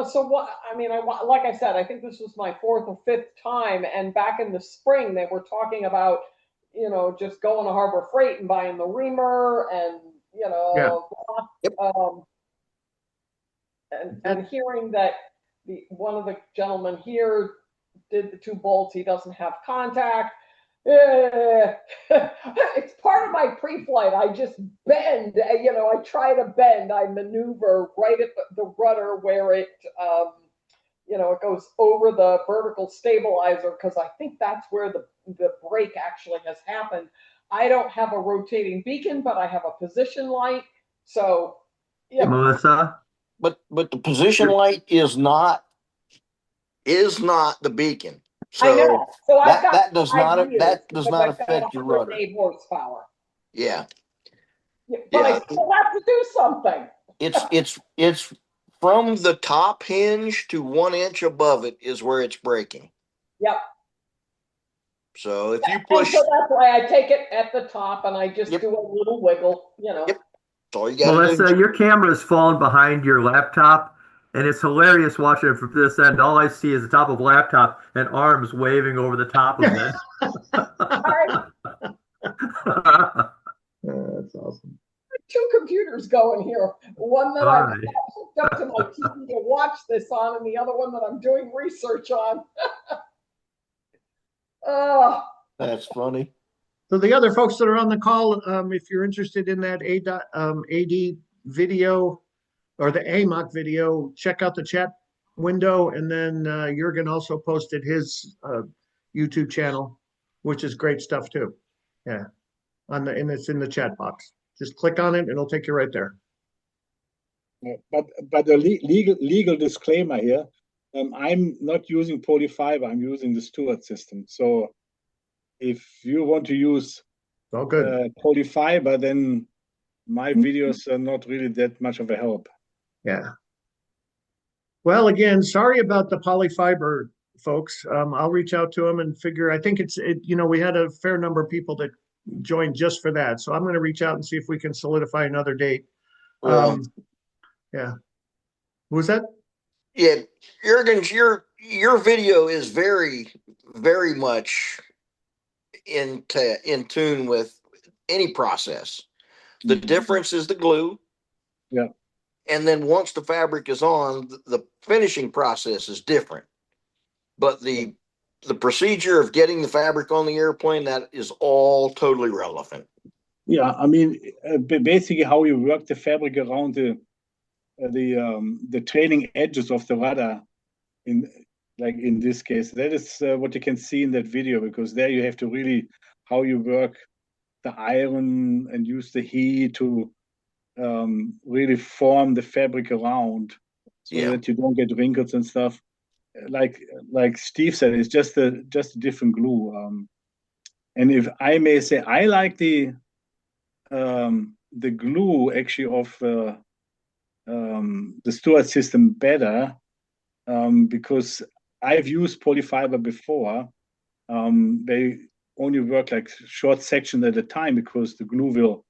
[SPEAKER 3] so what, I mean, like I said, I think this was my fourth or fifth time. And back in the spring, they were talking about, just going to Harbor Freight and buying the reamer and, um, and hearing that one of the gentlemen here did the 2 bolts, he doesn't have contact. It's part of my pre-flight. I just bend, I try to bend, I maneuver right at the rudder where it, it goes over the vertical stabilizer, because I think that's where the break actually has happened. I don't have a rotating beacon, but I have a position light. So, yeah.
[SPEAKER 13] Melissa?
[SPEAKER 12] But the position light is not the beacon. So
[SPEAKER 3] I know. So
[SPEAKER 12] that does not
[SPEAKER 3] I've got
[SPEAKER 12] affect your rudder.
[SPEAKER 3] 108 horsepower.
[SPEAKER 12] Yeah.
[SPEAKER 3] But I still have to do something.
[SPEAKER 12] It's from the top hinge to 1 inch above it is where it's breaking.
[SPEAKER 3] Yep.
[SPEAKER 12] So if you push,
[SPEAKER 3] so that's why I take it at the top and I just do a little wiggle. Yep.
[SPEAKER 12] That's all you got.
[SPEAKER 13] Melissa, your camera's fallen behind your laptop, and it's hilarious watching it from this end. All I see is the top of the laptop and arms waving over the top of it.
[SPEAKER 1] That's awesome.
[SPEAKER 3] 2 computers going here. One that I've hooked up to my TV to watch this on, and the other one that I'm doing research on.
[SPEAKER 12] That's funny.
[SPEAKER 1] So the other folks that are on the call, if you're interested in that AD video or the AMOC video, check out the chat window, and then Jurgen also posted his YouTube channel, which is great stuff too. Yeah, and it's in the chat box. Just click on it, and it'll take you right there.
[SPEAKER 18] Yeah, but the legal disclaimer here, I'm not using polyfiber. I'm using the Stewart system. So if you want to use polyfiber, then my videos are not really that much of a help.
[SPEAKER 1] Yeah. Well, again, sorry about the polyfiber, folks. I'll reach out to them and figure. I think we had a fair number of people that joined just for that. So I'm going to reach out and see if we can solidify another date. Yeah. Who was that?
[SPEAKER 12] Yeah, Jurgen, your video is very, very much in tune with any process. The difference is the glue.
[SPEAKER 18] Yeah.
[SPEAKER 12] And then once the fabric is on, the finishing process is different. But the procedure of getting the fabric on the airplane, that is all totally relevant.
[SPEAKER 18] Yeah, I mean, basically how you work the fabric around the trailing edges of the rudder, in this case, that is what you can see in that video, because there you have to really how you work the iron and use the heat to really form the fabric around, so that you don't get wrinkles and stuff. Like Steve said, it's just a different glue. And if I may say, I like the glue actually of the Stewart system better, because I've used polyfiber before. They only work like short sections at a time because the glue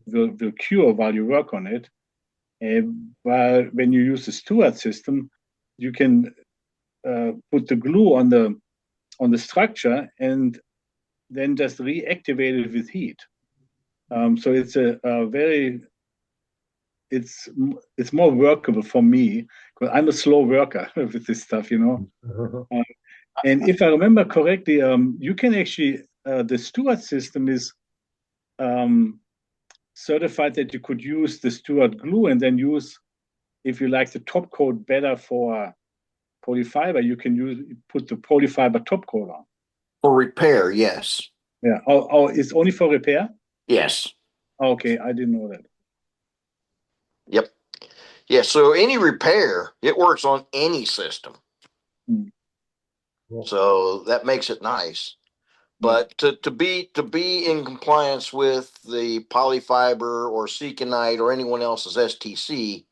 [SPEAKER 18] will cure while you work on it. But when you use the Stewart system, you can put the glue on the structure and then just reactivate it with heat. So it's it's more workable for me, because I'm a slow worker with this stuff, and if I remember correctly, you can actually the Stewart system is certified that you could use the Stewart glue and then use, if you like the top coat better for polyfiber, you can put the polyfiber top coat on.
[SPEAKER 12] For repair, yes.
[SPEAKER 18] Yeah. Oh, it's only for repair?
[SPEAKER 12] Yes.
[SPEAKER 18] Okay, I didn't know that.
[SPEAKER 12] Yep. Yeah, so any repair, it works on any system. So that makes it nice. But to be in compliance with the polyfiber or Seconite or anyone else's STC,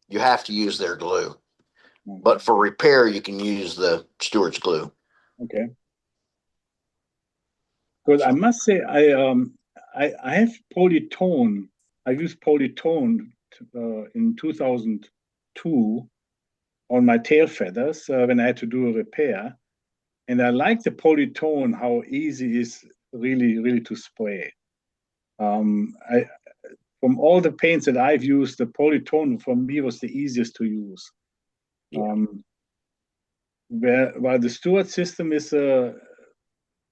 [SPEAKER 12] you have to use their glue. But for repair, you can use the Stewart's glue.
[SPEAKER 18] Okay. Because I must say, I have polytone. I used polytone in 2002 on my tail feathers when I had to do a repair, and I like the polytone. How easy it is really to spray. From all the paints that I've used, the polytone for me was the easiest to use. While the Stewart system is a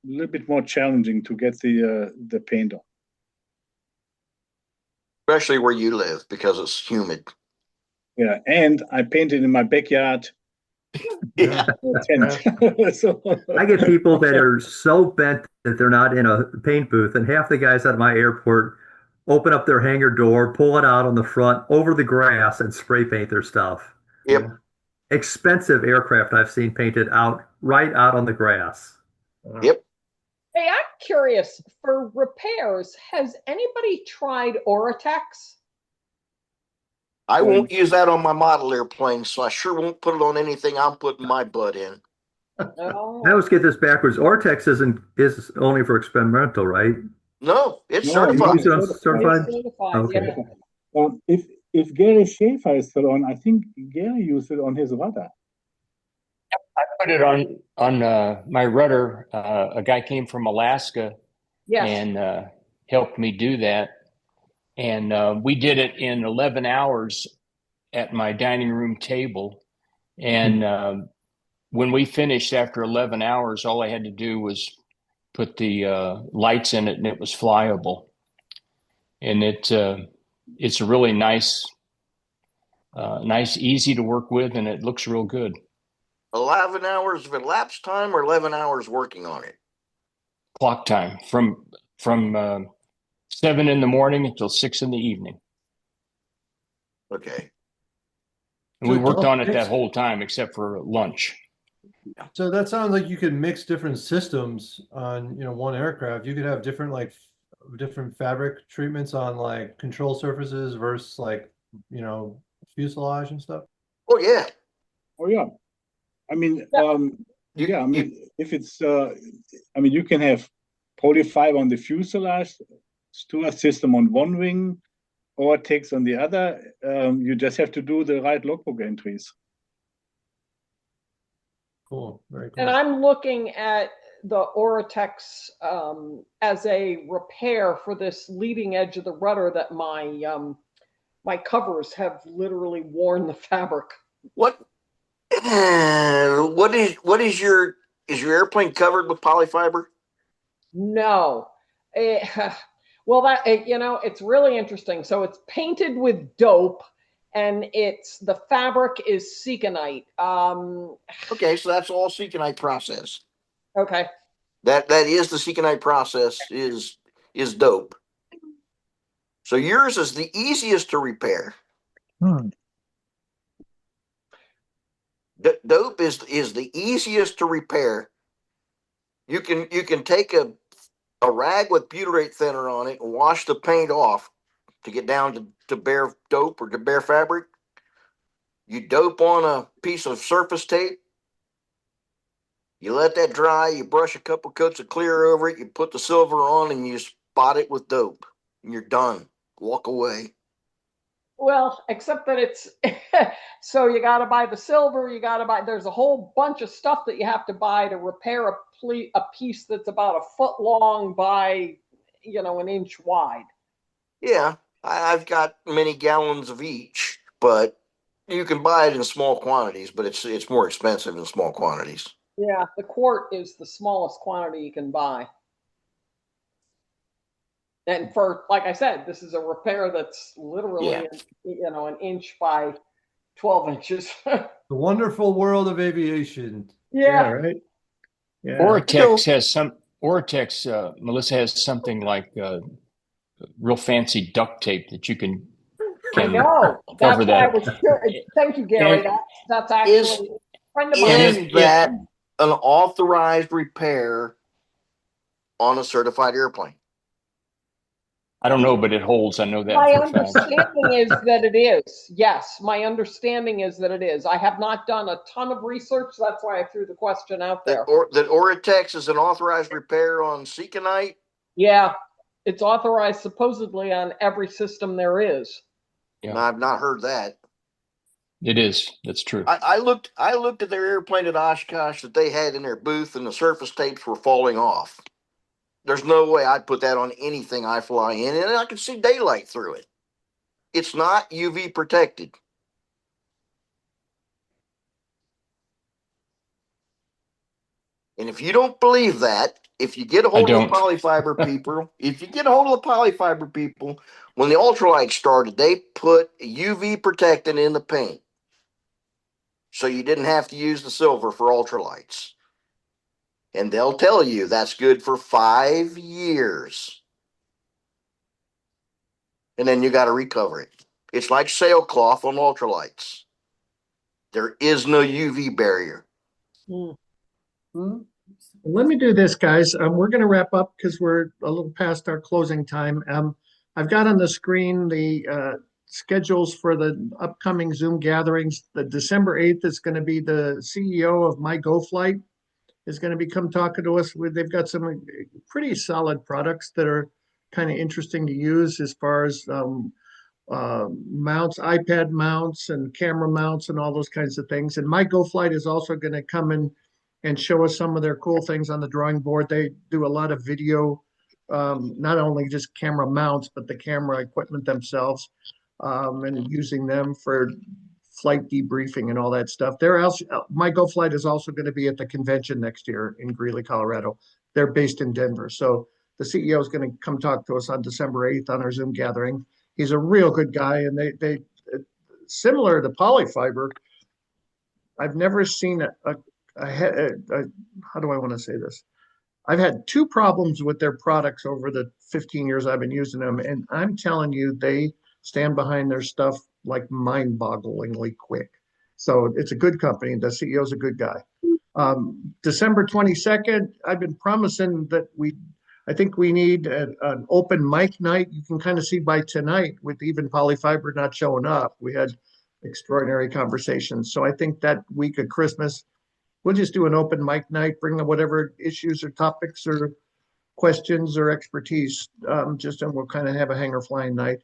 [SPEAKER 18] little bit more challenging to get the paint on.
[SPEAKER 12] Especially where you live because it's humid.
[SPEAKER 18] Yeah, and I painted in my backyard.
[SPEAKER 12] Yeah.
[SPEAKER 18] So,
[SPEAKER 13] I get people that are so bent that they're not in a paint booth, and half the guys at my airport open up their hangar door, pull it out on the front over the grass, and spray paint their stuff.
[SPEAKER 12] Yep.
[SPEAKER 13] Expensive aircraft I've seen painted right out on the grass.
[SPEAKER 12] Yep.
[SPEAKER 3] Hey, I'm curious, for repairs, has anybody tried Oratex?
[SPEAKER 12] I won't use that on my model airplane, so I sure won't put it on anything I'm putting my butt in.
[SPEAKER 3] No.
[SPEAKER 13] I always get this backwards. Ortex is only for experimental, right?
[SPEAKER 12] No, it's
[SPEAKER 18] No,
[SPEAKER 12] certified.
[SPEAKER 13] You use it on certified?
[SPEAKER 3] It's certified,
[SPEAKER 13] Okay.
[SPEAKER 3] yeah.
[SPEAKER 18] If Gary Schaefer is still on, I think Gary used it on his rudder.
[SPEAKER 4] I put it on my rudder. A guy came from Alaska
[SPEAKER 3] Yes.
[SPEAKER 4] and helped me do that. And we did it in 11 hours at my dining room table. And when we finished after 11 hours, all I had to do was put the lights in it, and it was flyable. And it's a really nice, easy to work with, and it looks real good.
[SPEAKER 12] 11 hours of elapsed time or 11 hours working on it?
[SPEAKER 4] Clock time from 7 in the morning until 6 in the evening.
[SPEAKER 12] Okay.
[SPEAKER 4] And we worked on it that whole time except for lunch.
[SPEAKER 7] So that sounds like you could mix different systems on, one aircraft. You could have different fabric treatments on like control surfaces versus fuselage and stuff.
[SPEAKER 12] Oh yeah.
[SPEAKER 18] Oh yeah. I mean, if it's, you can have polyfiber on the fuselage, Stewart system on one wing, or Ortex on the other. You just have to do the right logbook entries.
[SPEAKER 7] Cool. Very cool.
[SPEAKER 3] And I'm looking at the Oratex as a repair for this leading edge of the rudder that my covers have literally worn the fabric.
[SPEAKER 12] What is your airplane covered with polyfiber?
[SPEAKER 3] No. It's really interesting. So it's painted with dope, and the fabric is Seconite.
[SPEAKER 12] Okay, so that's all Seconite process.
[SPEAKER 3] Okay.
[SPEAKER 12] That is the Seconite process is dope. So yours is the easiest to repair. Dope is the easiest to repair. You can take a rag with butyrate thinner on it and wash the paint off to get down to bare dope or to bare fabric. You dope on a piece of surface tape. You let that dry. You brush a couple coats of clear over it. You put the silver on and you spot it with dope. And you're done. Walk away.
[SPEAKER 3] Well, except that it's so you got to buy the silver. There's a whole bunch of stuff that you have to buy to repair a piece that's about a foot long by, an inch wide.
[SPEAKER 12] Yeah, I've got many gallons of each, but you can buy it in small quantities, but it's more expensive in small quantities.
[SPEAKER 3] Yeah, the quart is the smallest quantity you can buy. And like I said, this is a repair that's literally, an inch by 12 inches.
[SPEAKER 7] The wonderful world of aviation.
[SPEAKER 3] Yeah.
[SPEAKER 1] Right. Yeah.
[SPEAKER 4] Ortex, Melissa, has something like real fancy duct tape that you can
[SPEAKER 3] I know. That's why I was curious. Thank you, Gary. That's actually a friend of mine.
[SPEAKER 12] Is that an authorized repair on a certified airplane?
[SPEAKER 4] I don't know, but it holds. I know that
[SPEAKER 3] My
[SPEAKER 4] for a fact.
[SPEAKER 3] understanding is that it is. Yes, my understanding is that it is. I have not done a ton of research. That's why I threw the question out there.
[SPEAKER 12] That Oritex is an authorized repair on Seconite?
[SPEAKER 3] Yeah, it's authorized supposedly on every system there is.
[SPEAKER 12] Yeah. No, I've not heard that.
[SPEAKER 4] It is. That's true.
[SPEAKER 12] I looked at their airplane at Oshkosh that they had in their booth, and the surface tapes were falling off. There's no way I'd put that on anything I fly in, and I can see daylight through it. It's not UV protected. And if you don't believe that, if you get a hold of the polyfiber people, when the ultralight started, they put UV protectant in the paint. So you didn't have to use the silver for ultralights. And they'll tell you that's good for 5 years. And then you got to recover it. It's like sailcloth on ultralights. There is no UV barrier.
[SPEAKER 1] Let me do this, guys. We're going to wrap up because we're a little past our closing time. I've got on the screen the schedules for the upcoming Zoom gatherings. The December 8th is going to be the CEO of MyGoFlight is going to be come talking to us. They've got some pretty solid products that are kind of interesting to use as far as mounts, iPad mounts and camera mounts and all those kinds of things. And MyGoFlight is also going to come in and show us some of their cool things on the drawing board. They do a lot of video, not only just camera mounts, but the camera equipment themselves, and using them for flight debriefing and all that stuff. MyGoFlight is also going to be at the convention next year in Greeley, Colorado. They're based in Denver. So the CEO is going to come talk to us on December 8th on our Zoom gathering. He's a real good guy, and they similar to Polyfiber. I've never seen how do I want to say this? I've had 2 problems with their products over the 15 years I've been using them, and I'm telling you, they stand behind their stuff like mind-bogglingly quick. So it's a good company. The CEO is a good guy. December 22nd, I've been promising that I think we need an open mic night. You can kind of see by tonight with even Polyfiber not showing up, we had extraordinary conversations. So I think that week of Christmas, we'll just do an open mic night, bring up whatever issues or topics or questions or expertise, and we'll kind of have a hanger flying night.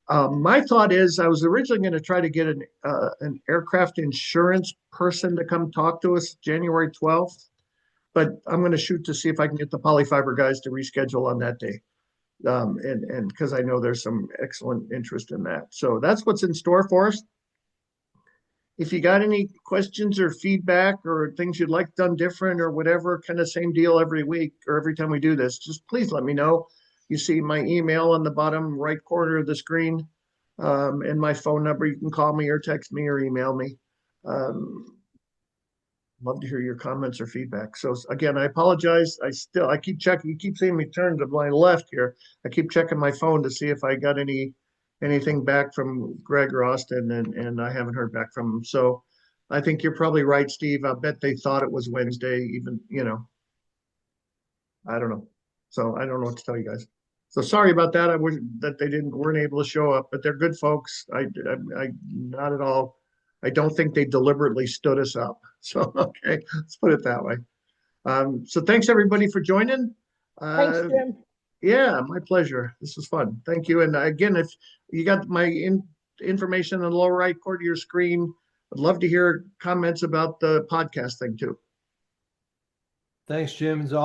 [SPEAKER 1] My thought is I was originally going to try to get an aircraft insurance person to come talk to us January 12th, but I'm going to shoot to see if I can get the Polyfiber guys to reschedule on that day. And because I know there's some excellent interest in that. So that's what's in store for us. If you got any questions or feedback or things you'd like done different or whatever, kind of same deal every week or every time we do this, just please let me know. You see my email on the bottom right corner of the screen, and my phone number. You can call me or text me or email me. Love to hear your comments or feedback. So again, I apologize. I keep checking. You keep seeing me turn to my left here. I keep checking my phone to see if I got anything back from Greg or Austin, and I haven't heard back from them. So I think you're probably right, Steve. I bet they thought it was Wednesday, even, I don't know. So I don't know what to tell you guys. So sorry about that. I wish that they weren't able to show up, but they're good folks. I not at all. I don't think they deliberately stood us up. So, okay, let's put it that way. So thanks everybody for joining.
[SPEAKER 3] Thanks, Jim.
[SPEAKER 1] Yeah, my pleasure. This was fun. Thank you. And again, if you got my information in the lower right corner of your screen, I'd love to hear comments about the podcast thing too.
[SPEAKER 7] Thanks, Jim. It's awesome.